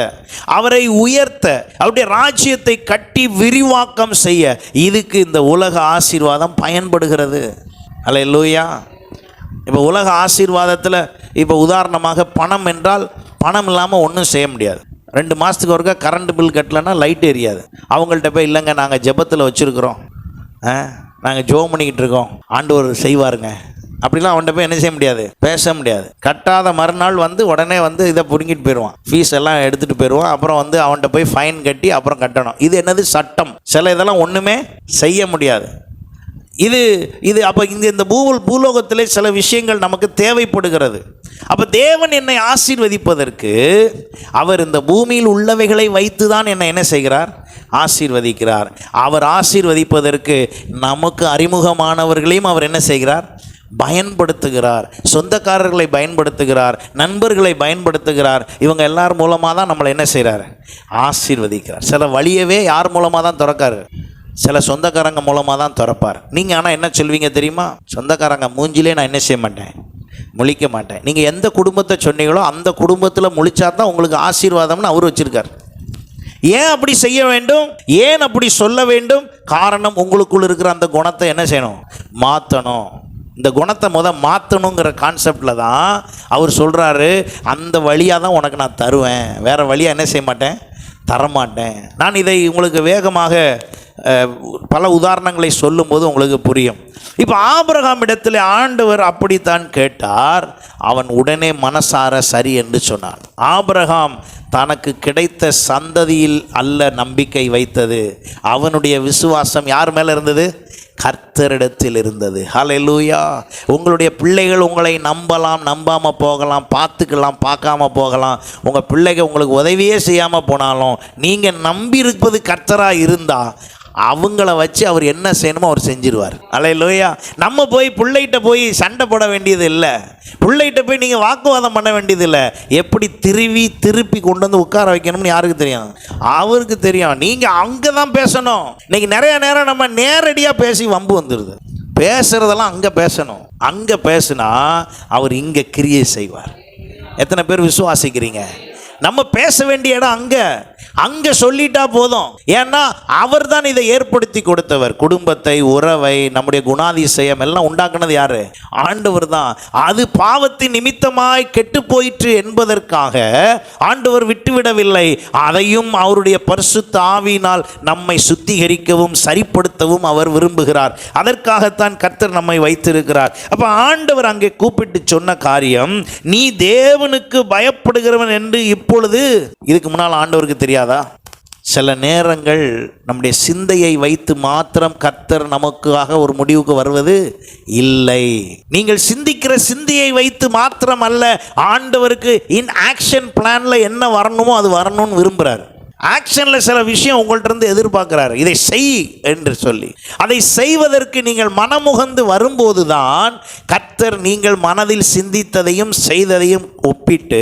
அவரை உயர்த்த, அவருடைய ராஜ்யத்தை கட்டி விரிவாக்கம் செய்ய இதுக்கு இந்த உலக ஆசீர்வாதம் பயன்படுகிறது. அல்லேலூயா. இப்போ உலக ஆசீர்வாதத்தில் இப்போ உதாரணமாக பணம் என்றால், பணம் இல்லாமல் ஒன்றும் செய்ய முடியாது. 2 மாதத்துக்கு ஒருக்கா கரண்ட் பில் கட்டலைன்னா லைட் எரியாது. அவங்கள்ட்ட போய் இல்லைங்க நாங்கள் ஜெபத்தில் வச்சுருக்குறோம், நாங்கள் ஜோம் பண்ணிக்கிட்டு இருக்கோம், ஆண்டவர் செய்வாருங்க அப்படிலாம் அவன்கிட்ட போய் என்ன செய்ய முடியாது, பேச முடியாது. கட்டாத மறுநாள் உடனே இதை பிடுங்கிட்டு போயிடுவான், ஃபீஸ் எல்லாம் எடுத்துகிட்டு போயிடுவான். அப்புறம் அவன்கிட்ட போய் ஃபைன் கட்டி அப்புறம் கட்டணும். இது என்னது? சட்டம். சில இதெல்லாம் ஒன்றுமே செய்ய முடியாது. இது அப்போ இந்த பூலோகத்திலே சில விஷயங்கள் நமக்கு தேவைப்படுகிறது. அப்போ தேவன் என்னை ஆசீர்வதிப்பதற்கு அவர் இந்த பூமியில் உள்ளவைகளை வைத்து தான் என்னை என்ன செய்கிறார்? ஆசீர்வதிக்கிறார். அவர் ஆசீர்வதிப்பதற்கு நமக்கு அறிமுகமானவர்களையும் அவர் என்ன செய்கிறார்? பயன்படுத்துகிறார். சொந்தக்காரர்களை பயன்படுத்துகிறார், நண்பர்களை பயன்படுத்துகிறார். இவங்க எல்லார் மூலமாக தான் நம்மளை என்ன செய்கிறார்? ஆசீர்வதிக்கிறார். சில வழியவே யார் மூலமாக தான் திறக்காரு? சில சொந்தக்காரங்க மூலமாக தான் திறப்பார். நீங்கள் ஆனால் என்ன சொல்வீங்க தெரியுமா? சொந்தக்காரங்க மூஞ்சிலே நான் என்ன செய்ய மாட்டேன், முழிக்க மாட்டேன். நீங்கள் எந்த குடும்பத்தை சொன்னீங்களோ அந்த குடும்பத்தில் முழிச்சா தான் உங்களுக்கு ஆசீர்வாதம்னு அவர் வச்சுருக்கார். ஏன் அப்படி செய்ய வேண்டும்? ஏன் அப்படி சொல்ல வேண்டும்? காரணம், உங்களுக்குள்ள இருக்கிற அந்த குணத்தை என்ன செய்யணும்? மாற்றணும். இந்த குணத்தை மாற்றணுங்கிற கான்செப்டில் தான் அவர் சொல்கிறாரு, அந்த வழியாக தான் உனக்கு நான் தருவேன், வேறு வழியாக என்ன செய்ய மாட்டேன், தரமாட்டேன். நான் இதை உங்களுக்கு வேகமாக பல உதாரணங்களை சொல்லும்போது உங்களுக்கு புரியும். இப்போ ஆபிரகாம் இடத்துல ஆண்டவர் அப்படித்தான் கேட்டார், அவன் உடனே மனசார சரி என்று சொன்னான். ஆபிரகாம் தனக்கு கிடைத்த சந்ததியில் அல்ல நம்பிக்கை வைத்தது, அவனுடைய விசுவாசம் யார் மேலே இருந்தது, கர்த்தரிடத்தில் இருந்தது. ஹல்லேலூயா. உங்களுடைய பிள்ளைகள் உங்களை நம்பலாம், நம்பாமல் போகலாம், பார்த்துக்கலாம், பார்க்காம போகலாம். உங்கள் பிள்ளைகள் உங்களுக்கு உதவியே செய்யாமல் போனாலும் நீங்கள் நம்பியிருப்பது கர்த்தராக இருந்தால் அவங்கள வச்சு அவர் என்ன செய்யணுமோ அவர் செஞ்சிருவார். ஹல்லேலூயா. நம்ம போய் பிள்ளைகிட்ட போய் சண்டை போட வேண்டியது இல்லை, பிள்ளைகிட்ட போய் நீங்கள் வாக்குவாதம் பண்ண வேண்டியது இல்லை. எப்படி திருப்பி கொண்டு வந்து உட்கார வைக்கணும்னு யாருக்கு தெரியும், அவருக்கு தெரியும். நீங்கள் அங்கே தான் பேசணும். இன்றைக்கி நிறைய நேரம் நம்ம நேரடியாக பேசி வம்பு வந்துடுது. பேசுகிறதெல்லாம் அங்கே பேசணும். அங்கே பேசுனா அவர் இங்கே கிரியை செய்வார். எத்தனை பேர் விசுவாசிக்கிறீங்க? நம்ம பேச வேண்டிய இடம் அங்கே சொல்லிட்டா போதும். ஏன்னா அவர் தான் இதை ஏற்படுத்தி கொடுத்தவர். குடும்பத்தை, உறவை, நம்முடைய குணாதிசயம் எல்லாம் உண்டாக்குனது யாரு? ஆண்டவர் தான். அது பாவத்தின் நிமித்தமாய் கெட்டு போயிற்று என்பதற்காக ஆண்டவர் விட்டுவிடவில்லை. அதையும் அவருடைய பரிசுத்த ஆவியினால் நம்மை சுத்திகரிக்கவும் சரிப்படுத்தவும் அவர் விரும்புகிறார். அதற்காகத்தான் கர்த்தர் நம்மை வைத்திருக்கிறார். அப்போ ஆண்டவர் அங்கே கூப்பிட்டு சொன்ன காரியம், நீ தேவனுக்கு பயப்படுகிறவன் என்று இப்பொழுது, இதுக்கு முன்னால் ஆண்டவருக்கு தெரியாதா? சில நேரங்கள் நம்முடைய சிந்தையை வைத்து மாத்திரம் கர்த்தர் நமக்காக ஒரு முடிவுக்கு வருவது இல்லை. நீங்கள் சிந்திக்கிற சிந்தையை வைத்து மாத்திரம் அல்ல, ஆண்டவருக்கு இன் ஆக்ஷன் பிளான்ல என்ன வரணுமோ அது வரணும்னு விரும்புகிறார். ஆக்ஷனில் சில விஷயம் உங்கள்கிட்ட இருந்து எதிர்பார்க்குறாரு, இதை செய் என்று சொல்லி. அதை செய்வதற்கு நீங்கள் மனமுகந்து வரும்போது தான் கர்த்தர் நீங்கள் மனதில் சிந்தித்ததையும் செய்ததையும் ஒப்பிட்டு,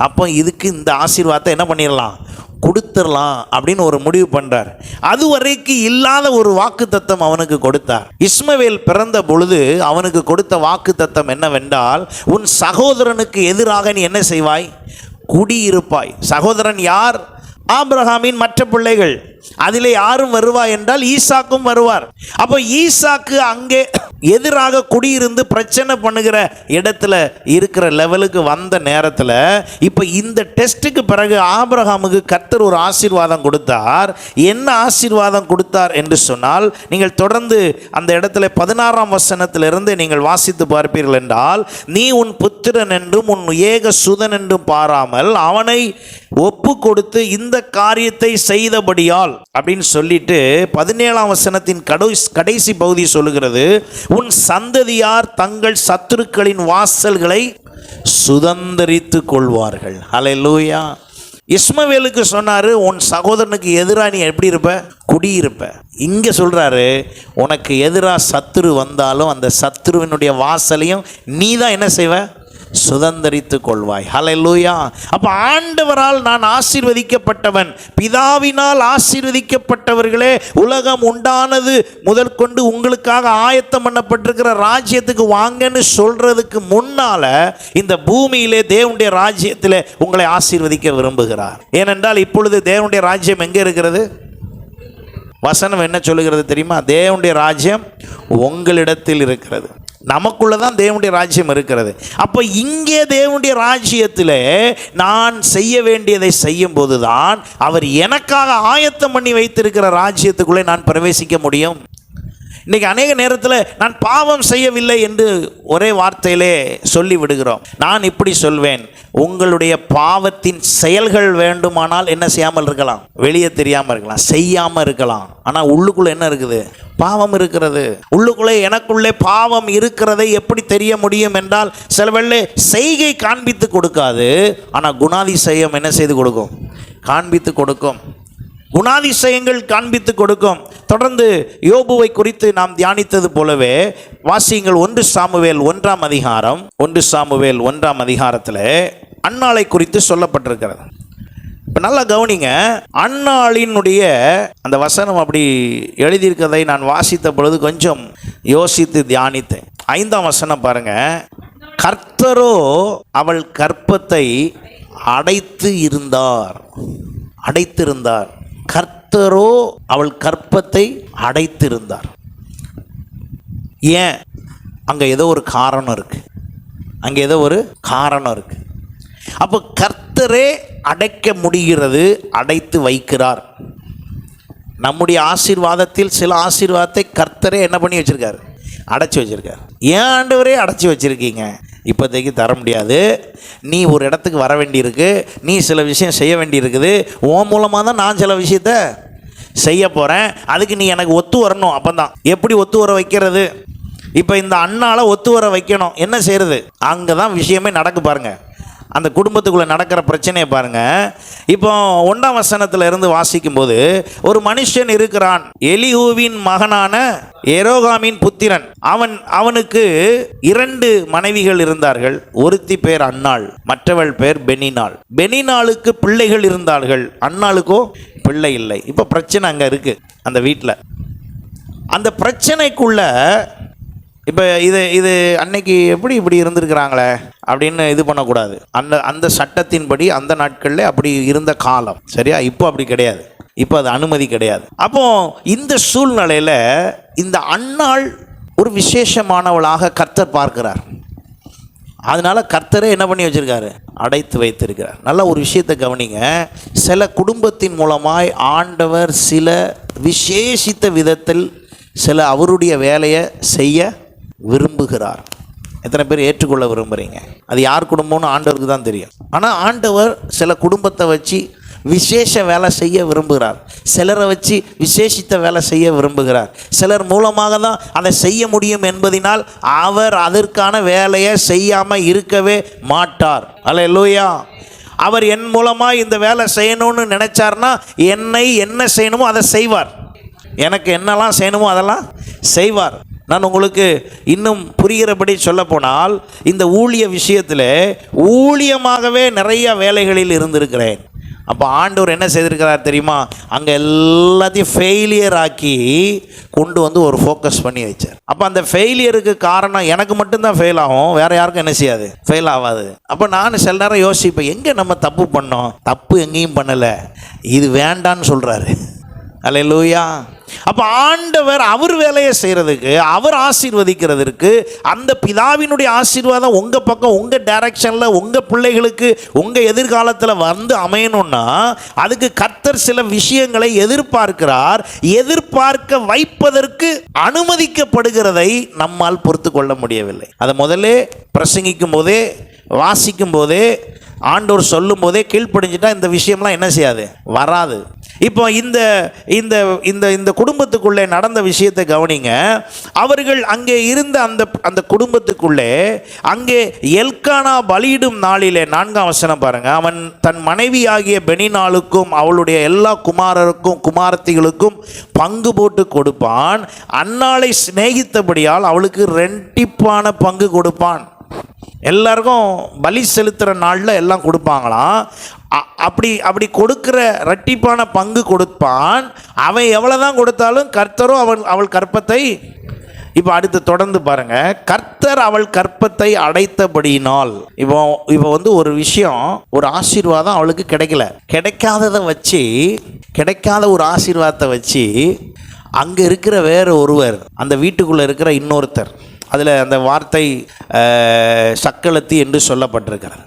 அப்போ இதுக்கு இந்த ஆசீர்வாதத்தை என்ன பண்ணிடலாம், கொடுத்துடலாம் அப்படின்னு ஒரு முடிவு பண்ணுறார். அதுவரைக்கும் இல்லாத ஒரு வாக்கு தத்தம் அவனுக்கு கொடுத்தார். இஸ்மவேல் பிறந்த பொழுது அவனுக்கு கொடுத்த வாக்கு தத்தம் என்னவென்றால், உன் சகோதரனுக்கு எதிராக நீ என்ன செய்வாய், குடியிருப்பாய். சகோதரன் யார்? ஆபிரகாமின் மற்ற பிள்ளைகள். அதிலே யாரும் வருவார் என்றால் ஈசாக்கும் வருவார். அப்போ ஈசாக்கு அங்கே எதிராக குடியிருந்து பிரச்சனை பண்ணுகிற இடத்துல இருக்கிற லெவலுக்கு வந்த நேரத்தில் இப்போ இந்த டெஸ்ட்டுக்கு பிறகு ஆபிரகாமுக்கு கர்த்தர் ஒரு ஆசீர்வாதம் கொடுத்தார். என்ன ஆசீர்வாதம் கொடுத்தார் என்று சொன்னால், நீங்கள் தொடர்ந்து அந்த இடத்துல 16ஆம் வசனத்திலிருந்து நீங்கள் வாசித்து பார்ப்பீர்கள் என்றால், நீ உன் புத்திரன் என்றும் உன் ஏக சுதன் என்றும் பாராமல் அவனை ஒப்பு கொடுத்து இந்த காரியத்தை செய்தபடியால் அப்படின்னு சொல்லிட்டு 17ஆம் வசனத்தின் கடைசி பகுதி சொல்லுகிறது, உன் சந்ததியார் தங்கள் சத்துருக்களின் வாசல்களை சுதந்தரித்து கொள்வார்கள். ஹல்லேலூயா. இஸ்மவேலுக்கு சொன்னாரு, உன் சகோதரனுக்கு எதிராக நீ எப்படி இருப்ப, குடியிருப்ப. இங்கே சொல்றாரு, உனக்கு எதிராக சத்துரு வந்தாலும் அந்த சத்துருவினுடைய வாசலையும் நீ தான் என்ன செய்வ, சுதந்தரித்து கொள்வாய். ஹல்லேலூயா. அப்ப ஆண்டவரால் நான் ஆசீர்வதிக்கப்பட்டவன், பிதாவினால் ஆசீர்வதிக்கப்பட்டவர்களே, உலகம் உண்டானது முதற்கொண்டு உங்களுக்காக ஆயத்தம் பண்ணப்பட்டிருக்கிற ராஜ்யத்துக்கு வாங்கன்னு சொல்றதுக்கு முன்னால இந்த பூமியிலே தேவனுடைய ராஜ்யத்திலே உங்களை ஆசீர்வதிக்க விரும்புகிறார். ஏனென்றால் இப்பொழுது தேவனுடைய ராஜ்யம் எங்கே இருக்கிறது? வசனம் என்ன சொல்லுகிறது தெரியுமா? தேவனுடைய ராஜ்யம் உங்களிடத்தில் இருக்கிறது. நமக்குள்ள தான் தேவனுடைய ராஜ்யம் இருக்கிறது. அப்போ இங்கே தேவனுடைய ராஜ்யத்தில் நான் செய்ய வேண்டியதை செய்யும் போது தான் அவர் எனக்காக ஆயத்தம் பண்ணி வைத்திருக்கிற ராஜ்யத்துக்குள்ளே நான் பிரவேசிக்க முடியும். இன்றைக்கி அநேக நேரத்தில் நான் பாவம் செய்யவில்லை என்று ஒரே வார்த்தையிலே சொல்லி விடுகிறோம். நான் இப்படி சொல்வேன், உங்களுடைய பாவத்தின் செயல்கள் வேண்டுமானால் என்ன செய்யாமல் இருக்கலாம், வெளியே தெரியாமல் இருக்கலாம், செய்யாமல் இருக்கலாம். ஆனால் உள்ளுக்குள்ளே என்ன இருக்குது, பாவம் இருக்கிறது. உள்ளுக்குள்ளே எனக்குள்ளே பாவம் இருக்கிறதை எப்படி தெரிய முடியும் என்றால், சில வேளை செய்கை காண்பித்து கொடுக்காது, ஆனால் குணாதிசயம் என்ன செய்து கொடுக்கும், காண்பித்து கொடுக்கும். குணாதிசயங்கள் காண்பித்து கொடுக்கும். தொடர்ந்து யோபுவை குறித்து நாம் தியானித்தது போலவே வாசியுங்கள். 1 சாமுவேல் 1ஆம் அதிகாரம், 1 சாமுவேல் 1ஆம் அதிகாரத்தில் அன்னாளை குறித்து சொல்லப்பட்டிருக்கிறது. இப்போ நல்லா கவனிங்க. அன்னாளினுடைய அந்த வசனம் அப்படி எழுதியிருக்கிறதை நான் வாசித்த பொழுது கொஞ்சம் யோசித்து தியானித்தேன். 5ஆம் வசனம் பாருங்க. கர்த்தரோ அவள் கர்ப்பத்தை அடைத்திருந்தார். கர்த்தரோ அவள் கர்ப்பத்தை அடைத்திருந்தார். ஏன்? அங்கே ஏதோ ஒரு காரணம் இருக்குது, அங்கே ஏதோ ஒரு காரணம் இருக்குது. அப்போ கர்த்தரே அடைக்க முடிகிறது, அடைத்து வைக்கிறார். நம்முடைய ஆசீர்வாதத்தில் சில ஆசீர்வாதத்தை கர்த்தரே என்ன பண்ணி வச்சுருக்காரு? அடைச்சி வச்சுருக்கார். ஏன் ஆண்டவரே அடைச்சி வச்சுருக்கீங்க? இப்போதைக்கு தர முடியாது, நீ ஒரு இடத்துக்கு வர வேண்டியிருக்கு, நீ சில விஷயம் செய்ய வேண்டியிருக்குது, உன் மூலமாக தான் நான் சில விஷயத்த செய்ய போகிறேன், அதுக்கு நீ எனக்கு ஒத்து வரணும். அப்போ தான். எப்படி ஒத்து வர வைக்கிறது? இப்போ இந்த அண்ணால் ஒத்து வர வைக்கணும், என்ன செய்கிறது? அங்கே தான் விஷயமே நடக்கு பாருங்கள். அந்த குடும்பத்துக்குள்ளே நடக்கிற பிரச்சனையை பாருங்கள். இப்போ 1ஆம் வசனத்தில் இருந்து வாசிக்கும்போது, ஒரு மனுஷன் இருக்கிறான், எலிஹூவின் மகனான எரோகாமின் புத்திரன். அவனுக்கு 2 மனைவிகள் இருந்தார்கள். ஒருத்தி பேர் அன்னாள், மற்றவள் பேர் பெனினாள். பெனினாளுக்கு பிள்ளைகள் இருந்தார்கள், அன்னாளுக்கோ பிள்ளை இல்லை. இப்போ பிரச்சனை அங்கே இருக்குது அந்த வீட்டில். அந்த பிரச்சனைக்குள்ள இப்போ இது அன்னைக்கு இப்படி இருந்திருக்கிறாங்களே அப்படின்னு இது பண்ணக்கூடாது. அந்த சட்டத்தின்படி அந்த நாட்களில் அப்படி இருந்த காலம், சரியா? இப்போ அப்படி கிடையாது, இப்போ அது அனுமதி கிடையாது. அப்போ இந்த சூழ்நிலையில் இந்த அன்னாள் ஒரு விசேஷமானவளாக கர்த்தர் பார்க்கிறார். அதனால கர்த்தரே என்ன பண்ணி வச்சிருக்காரு? அடைத்து வைத்திருக்கிறார். நல்ல ஒரு விஷயத்தை கவனிங்க. சில குடும்பத்தின் மூலமாய் ஆண்டவர் சில விசேஷித்த விதத்தில் சில அவருடைய வேலையை செய்ய விரும்புகிறார். எத்தனை பேர் ஏற்றுக்கொள்ள விரும்புகிறீங்க? அது யார் குடும்பம்னு ஆண்டவருக்கு தான் தெரியும். ஆனால் ஆண்டவர் சில குடும்பத்தை வச்சு விசேஷ வேலை செய்ய விரும்புகிறார், சிலரை வச்சு விசேஷித்த வேலை செய்ய விரும்புகிறார். சிலர் மூலமாக தான் அதை செய்ய முடியும் என்பதினால் அவர் அதற்கான வேலையை செய்யாமல் இருக்கவே மாட்டார். அல்லேலூயா. அவர் என் மூலமாக இந்த வேலை செய்யணும்னு நினைச்சார்னா என்னை என்ன செய்யணுமோ அதை செய்வார். எனக்கு என்னெல்லாம் செய்யணுமோ அதெல்லாம் செய்வார். நான் உங்களுக்கு இன்னும் புரிகிறபடி சொல்ல போனால், இந்த ஊழிய விஷயத்தில் ஊழியமாகவே நிறைய வேலைகளில் இருந்திருக்கிறேன். அப்போ ஆண்டவர் என்ன செய்திருக்கிறார் தெரியுமா? அங்கே எல்லாத்தையும் ஃபெயிலியர் ஆக்கி கொண்டு வந்து ஒரு ஃபோக்கஸ் பண்ணி வச்சார். அப்போ அந்த ஃபெயிலியருக்கு காரணம் எனக்கு மட்டும்தான் ஃபெயில் ஆகும், வேறு யாருக்கும் என்ன செய்யாது, ஃபெயில் ஆகாது. அப்போ நான் சில நேரம் யோசிப்பேன், எங்கே நம்ம தப்பு பண்ணோம்? தப்பு எங்கேயும் பண்ணலை, இது வேண்டான்னு சொல்கிறாரு. அல்லேலூயா. அப்போ ஆண்டவர் அவர் வேலையை செய்கிறதுக்கு, அவர் ஆசீர்வதிக்கிறதுக்கு, அந்த பிதாவினுடைய ஆசீர்வாதம் உங்கள் பக்கம், உங்கள் டைரக்ஷனில், உங்கள் பிள்ளைகளுக்கு, உங்கள் எதிர்காலத்தில் வந்து அமையணும்னா அதுக்கு கர்த்தர் சில விஷயங்களை எதிர்பார்க்கிறார். எதிர்பார்க்க வைப்பதற்கு அனுமதிக்கப்படுகிறதை நம்மால் பொறுத்து கொள்ள முடியவில்லை. அதை முதல்ல பிரசங்கிக்கும் போதே, வாசிக்கும் போதே, ஆண்டவர் சொல்லும் போதே கீழ்ப்படிஞ்சிட்டா இந்த விஷயம்லாம் என்ன செய்யாது, வராது. இப்போ இந்த இந்த இந்த இந்த குடும்பத்துக்குள்ளே நடந்த விஷயத்தை கவனிங்க. அவர்கள் அங்கே இருந்த அந்த குடும்பத்துக்குள்ளே அங்கே எல்கானா பலியிடும் நாளிலே 4ஆம் வசனம் பாருங்க. அவன் தன் மனைவியாகிய பெனினாளுக்கும் அவளுடைய எல்லா குமாரருக்கும் குமாரத்திகளுக்கும் பங்கு போட்டு கொடுப்பான். அன்னாளை சிநேகித்தபடியால் அவளுக்கு 2 பங்கு கொடுப்பான். எல்லாருக்கும் பலி செலுத்துகிற நாளில் எல்லாம் கொடுப்பாங்களாம். அப்படி கொடுக்கிற 2 பங்கு கொடுப்பான். அவன் எவ்வளோதான் கொடுத்தாலும் கர்த்தரும் அவள் கற்பத்தை, இப்போ அடுத்து தொடர்ந்து பாருங்க, கர்த்தர் அவள் கற்பத்தை அடைத்தபடியினால். இப்போ வந்து ஒரு விஷயம், ஒரு ஆசீர்வாதம் அவளுக்கு கிடைக்கல, கிடைக்காத ஒரு ஆசீர்வாதத்தை வச்சு அங்கே இருக்கிற வேறு ஒருவர், அந்த வீட்டுக்குள்ளே இருக்கிற இன்னொருத்தர், அதில் அந்த வார்த்தை சக்களத்தி என்று சொல்லப்பட்டிருக்கிறார்.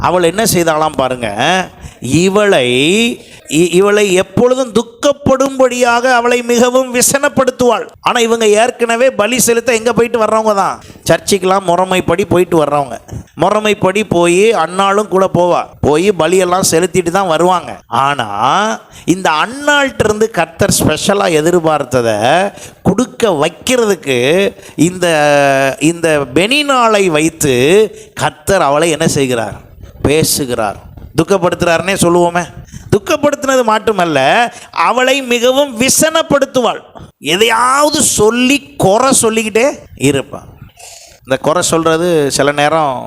அவள் என்ன செய்தாலாம் பாருங்க, இவளை எப்பொழுதும் துக்கப்படும்படியாக அவளை மிகவும் விசனப்படுத்துவாள். ஆனால் இவங்க ஏற்கனவே பலி செலுத்த எங்கே போயிட்டு வர்றவங்க தான், சர்ச்சுக்கெல்லாம் முறைமைப்படி போயிட்டு வர்றவங்க. முறைமைப்படி போய் அன்னாளும் கூட போய் பலியெல்லாம் செலுத்திட்டு தான் வருவாங்க. ஆனால் இந்த அன்னாள்கிட்ட இருந்து கர்த்தர் ஸ்பெஷலாக எதிர்பார்த்ததை கொடுக்க வைக்கிறதுக்கு இந்த பெனினாளை வைத்து கர்த்தர் அவளை என்ன செய்கிறார், பேசுகிறார். துக்கப்படுத்துகிறாருன்னே சொல்லுவோமே. துக்கப்படுத்தினது மட்டுமல்ல, அவளை மிகவும் விசனப்படுத்துவாள். எதையாவது சொல்லி குறை சொல்லிக்கிட்டே இருப்பாள். இந்த குறை சொல்கிறது சில நேரம்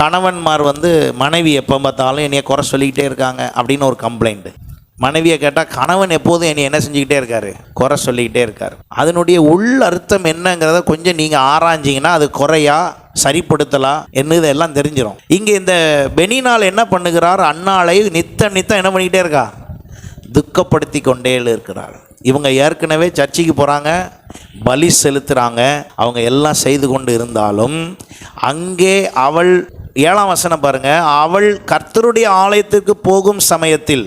கணவன்மார் வந்து மனைவி எப்போ பார்த்தாலும் என்னைய குறை சொல்லிக்கிட்டே இருக்காங்க அப்படின்னு ஒரு கம்ப்ளைண்ட்டு. மனைவியை கேட்டால் கணவன் எப்போதும் என்னை என்ன செஞ்சுக்கிட்டே இருக்காரு, குறை சொல்லிக்கிட்டே இருக்கார். அதனுடைய உள் அர்த்தம் என்னங்கிறத கொஞ்சம் நீங்கள் ஆராய்ஞ்சிங்கன்னா அது குறையா சரிப்படுத்தலாம் என்னது எல்லாம் தெரிஞ்சிடும். இங்கே இந்த பெனினாள் என்ன பண்ணுகிறார், அன்னாளை நித்தம் என்ன பண்ணிக்கிட்டே இருக்கா, துக்கப்படுத்தி கொண்டே இருக்கிறார். இவங்க ஏற்கனவே சர்ச்சுக்கு போகிறாங்க, பலி செலுத்துகிறாங்க, அவங்க எல்லாம் செய்து கொண்டு இருந்தாலும் அங்கே அவள் 7ஆம் வசனம் பாருங்க, அவள் கர்த்தருடைய ஆலயத்துக்கு போகும் சமயத்தில்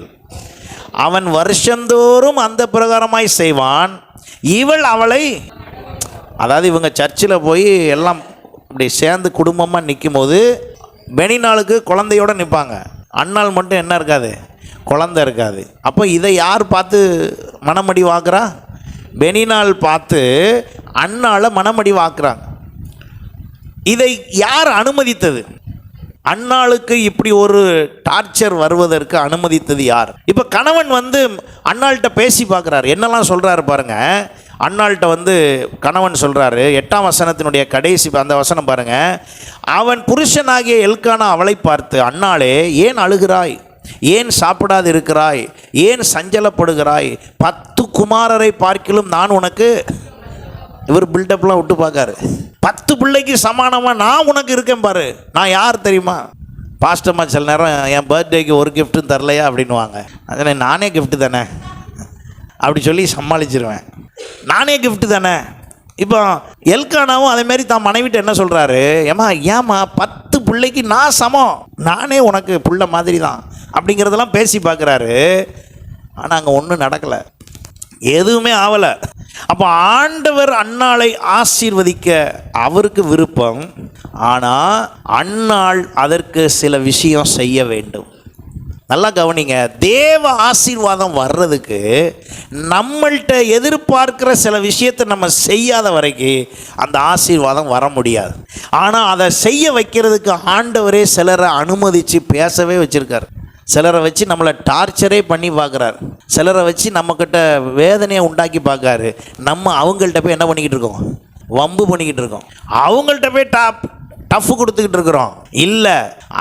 அவன் வருஷந்தோறும் அந்த பிரகாரமாய் செய்வான், இவள் அவளை, அதாவது இவங்க சர்ச்சில் போய் எல்லாம் இப்படி சேர்ந்து குடும்பமாக நிற்கும் போது பெனினாளுக்கு குழந்தையோடு நிற்பாங்க, அன்னாள் மட்டும் என்ன இருக்காது, குழந்தை இருக்காது. அப்போ இதை யார் பார்த்து மனமடி வாக்குறா? பெனினாள் பார்த்து அன்னாளை மனமடி வாக்குறாங்க. இதை யார் அனுமதித்தது? அன்னாளுக்கு இப்படி ஒரு டார்ச்சர் வருவதற்கு அனுமதித்தது யார்? இப்போ கணவன் வந்து அன்னாள்கிட்ட பேசி பார்க்குறாரு, என்னெல்லாம் சொல்கிறாரு பாருங்க. அன்னாள்கிட்ட கணவன் சொல்கிறாரு, 8ஆம் வசனத்தினுடைய கடைசி அந்த வசனம் பாருங்க. அவன் புருஷனாகிய எல்கானா அவளை பார்த்து, அன்னாளே ஏன் அழுகிறாய், ஏன் சாப்பிடாது இருக்கிறாய், ஏன் சஞ்சலப்படுகிறாய், 10 குமாரரை பார்க்கிலும் நான் உனக்கு, இவர் பில்டப்லாம் விட்டு பார்க்காரு, 10 பிள்ளைக்கு சமானமாக நான் உனக்கு இருக்கேன் பாரு, நான் யார் தெரியுமா? பாஸ்டம்மா சில நேரம் என் பர்த்டேக்கு ஒரு கிஃப்ட்டும் தரலையா அப்படின்வாங்க. அதனால் நானே கிஃப்ட்டு தானே அப்படி சொல்லி சமாளிச்சிருவேன், நானே கிஃப்ட்டு தானே. இப்போ எல்கானாவும் அதேமாரி தான் மனைவிட்டு என்ன சொல்கிறாரு, ஏம்மா 10 பிள்ளைக்கு நான் சமம், நானே உனக்கு புள்ள மாதிரி தான் அப்படிங்கிறதெல்லாம் பேசி பார்க்குறாரு. ஆனால் அங்கே ஒன்றும் நடக்கலை, எதுவுமே ஆகலை. அப்போ ஆண்டவர் அன்னாளை ஆசீர்வதிக்க அவருக்கு விருப்பம், ஆனால் அன்னாள் அதற்கு சில விஷயம் செய்ய வேண்டும். நல்லா கவனிங்க, தேவ ஆசீர்வாதம் வர்றதுக்கு நம்மள்கிட்ட எதிர்பார்க்கிற சில விஷயத்தை நம்ம செய்யாத வரைக்கும் அந்த ஆசீர்வாதம் வர முடியாது. ஆனால் அதை செய்ய வைக்கிறதுக்கு ஆண்டவரே சிலரை அனுமதித்து பேசவே வச்சுருக்கார். சிலரை வச்சு நம்மளை டார்ச்சரே பண்ணி பார்க்குறாரு, சிலரை வச்சு நம்மக்கிட்ட வேதனையை உண்டாக்கி பார்க்காரு. நம்ம அவங்கள்ட்ட போய் என்ன பண்ணிக்கிட்டு இருக்கோம், வம்பு பண்ணிக்கிட்டு இருக்கோம், அவங்கள்ட்ட போய் டஃப் கொடுத்துக்கிட்டு இருக்கிறோம். இல்லை,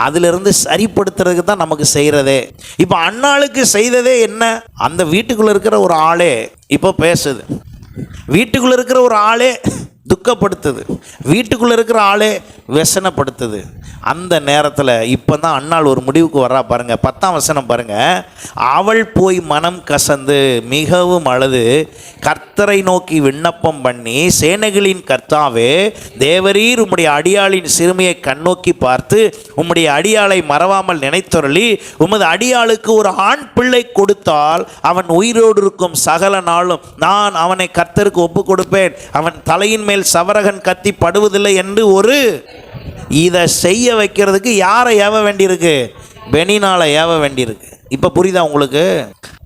அதிலிருந்து சரிப்படுத்துறதுக்கு தான் நமக்கு செய்கிறதே. இப்போ அன்னாளுக்கு செய்ததே என்ன, அந்த வீட்டுக்குள்ளே இருக்கிற ஒரு ஆளே இப்போ பேசுது, வீட்டுக்குள்ளே இருக்கிற ஒரு ஆளே துக்கப்படுத்துது, வீட்டுக்குள்ளே இருக்கிற ஆளே व्यसனப்படுத்துது. அந்த நேரத்தில் இப்போ தான் அன்னாள் ஒரு முடிவுக்கு வர்றா பாருங்க. 10ஆம் வசனம் பாருங்க. அவள் போய் மனம் கசந்து மிகவும் அழுது கர்த்தரை நோக்கி விண்ணப்பம் பண்ணி, சேனைகளின் கர்த்தாவே தேவரீர் உம்முடைய அடியாளின் சிறுமியை கண்ணோக்கி பார்த்து உம்முடைய அடியாளை மறவாமல் நினைத்தொருளி உமது அடியாளுக்கு ஒரு ஆண் பிள்ளை கொடுத்தால் அவன் உயிரோடு இருக்கும் சகல நாளும் நான் அவனை கர்த்தருக்கு ஒப்பு கொடுப்பேன், அவன் தலையின் மேல் சவரகன் கத்தி படுவதில்லை என்று ஒரு இதை செய்ய வைக்கிறதுக்கு யாரை ஏவ வேண்டியிருக்கு, பெனினாலை ஏவ வேண்டியிருக்கு. இப்போ புரியுதா உங்களுக்கு?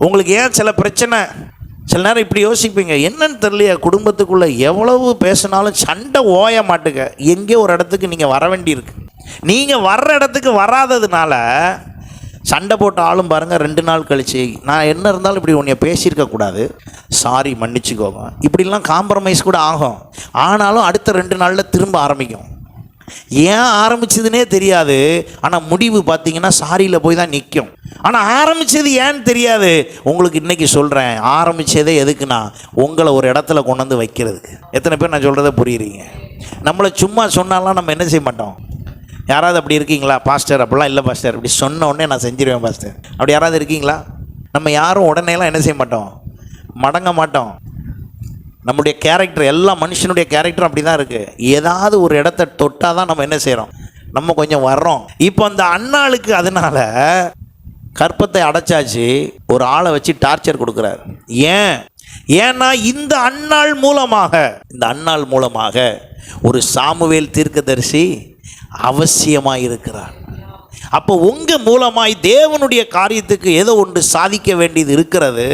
உங்களுக்கு ஏன் சில பிரச்சனை, சில நேரம் இப்படி யோசிப்பீங்க, என்னன்னு தெரியலையா குடும்பத்துக்குள்ளே எவ்வளவு பேசினாலும் சண்டை ஓய மாட்டுங்க, எங்கே ஒரு இடத்துக்கு நீங்கள் வர வேண்டியிருக்கு. நீங்கள் வர்ற இடத்துக்கு வராததுனால சண்டை போட்ட ஆளும் பாருங்கள் 2 நாள் கழிச்சு நான் என்ன இருந்தாலும் இப்படி உன்னை பேசியிருக்கக்கூடாது, சாரி மன்னிச்சுக்கோங்க, இப்படிலாம் காம்ப்ரமைஸ் கூட ஆகும். ஆனாலும் அடுத்த 2 நாளில் திரும்ப ஆரம்பிக்கும். ஏன் ஆரம்பிச்சதுன்னே தெரியாது, ஆனால் முடிவு பார்த்தீங்கன்னா சாரியில் போய் தான் நிற்கும். ஆனால் ஆரம்பித்தது ஏன்னு தெரியாது. உங்களுக்கு இன்றைக்கி சொல்கிறேன், ஆரம்பித்ததே எதுக்குன்னா உங்களை ஒரு இடத்துல கொண்டு வந்து வைக்கிறதுக்கு. எத்தனை பேர் நான் சொல்கிறத புரியுறீங்க? நம்மளை சும்மா சொன்னாலாம் நம்ம என்ன செய்ய மாட்டோம். யாராவது அப்படி இருக்கீங்களா? பாஸ்டர் அப்படிலாம் இல்லை பாஸ்டர், இப்படி சொன்ன உடனே நான் செஞ்சிருவேன் பாஸ்டர், அப்படி யாராவது இருக்கீங்களா? நம்ம யாரும் உடனேலாம் என்ன செய்ய மாட்டோம், மடங்க மாட்டோம். நம்முடைய கேரக்டர், எல்லா மனுஷனுடைய கேரக்டரும் அப்படி தான் இருக்குது. ஏதாவது ஒரு இடத்த தொட்டால் தான் நம்ம என்ன செய்கிறோம், நம்ம கொஞ்சம் வர்றோம். இப்போ அந்த அன்னாளுக்கு அதனால் கற்பத்தை அடைச்சாச்சு, ஒரு ஆளை வச்சு டார்ச்சர் கொடுக்குறாரு. ஏன்னா இந்த அன்னாள் மூலமாக ஒரு சாமுவேல் தீர்க்கதரிசி அவசியமாக இருக்கிறார். அப்போ உங்கள் மூலமாய் தேவனுடைய காரியத்துக்கு ஏதோ ஒன்று சாதிக்க வேண்டியது இருக்கிறது.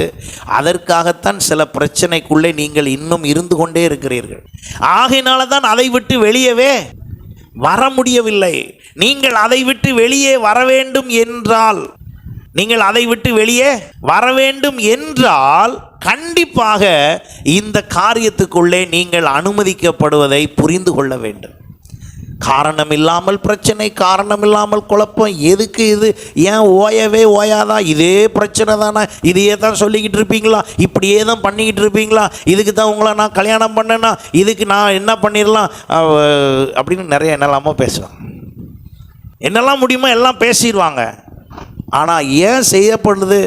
அதற்காகத்தான் சில பிரச்சனைக்குள்ளே நீங்கள் இன்னும் இருந்து கொண்டே இருக்கிறீர்கள். ஆகையினால தான் அதை விட்டு வெளியவே வர முடியவில்லை. நீங்கள் அதை விட்டு வெளியே வர வேண்டும் என்றால் கண்டிப்பாக இந்த காரியத்துக்குள்ளே நீங்கள் அனுமதிக்கப்படுவதை புரிந்து கொள்ள வேண்டும். காரணம் இல்லாமல் பிரச்சனை, காரணம் இல்லாமல் குழப்பம், எதுக்கு இது, ஏன் ஓயாதா, இதே பிரச்சனை தானே, இதையே தான் சொல்லிக்கிட்டு இருப்பீங்களா, இப்படியே தான் பண்ணிக்கிட்டு இருப்பீங்களா, இதுக்கு தான் உங்களை நான் கல்யாணம் பண்ணேன்னா இதுக்கு நான் என்ன பண்ணிடலாம் அப்படின்னு நிறைய என்னெல்லாமோ பேசுவாங்க. என்னெல்லாம் முடியுமோ எல்லாம் பேசிடுவாங்க. ஆனால் ஏன் செய்யப்படுது,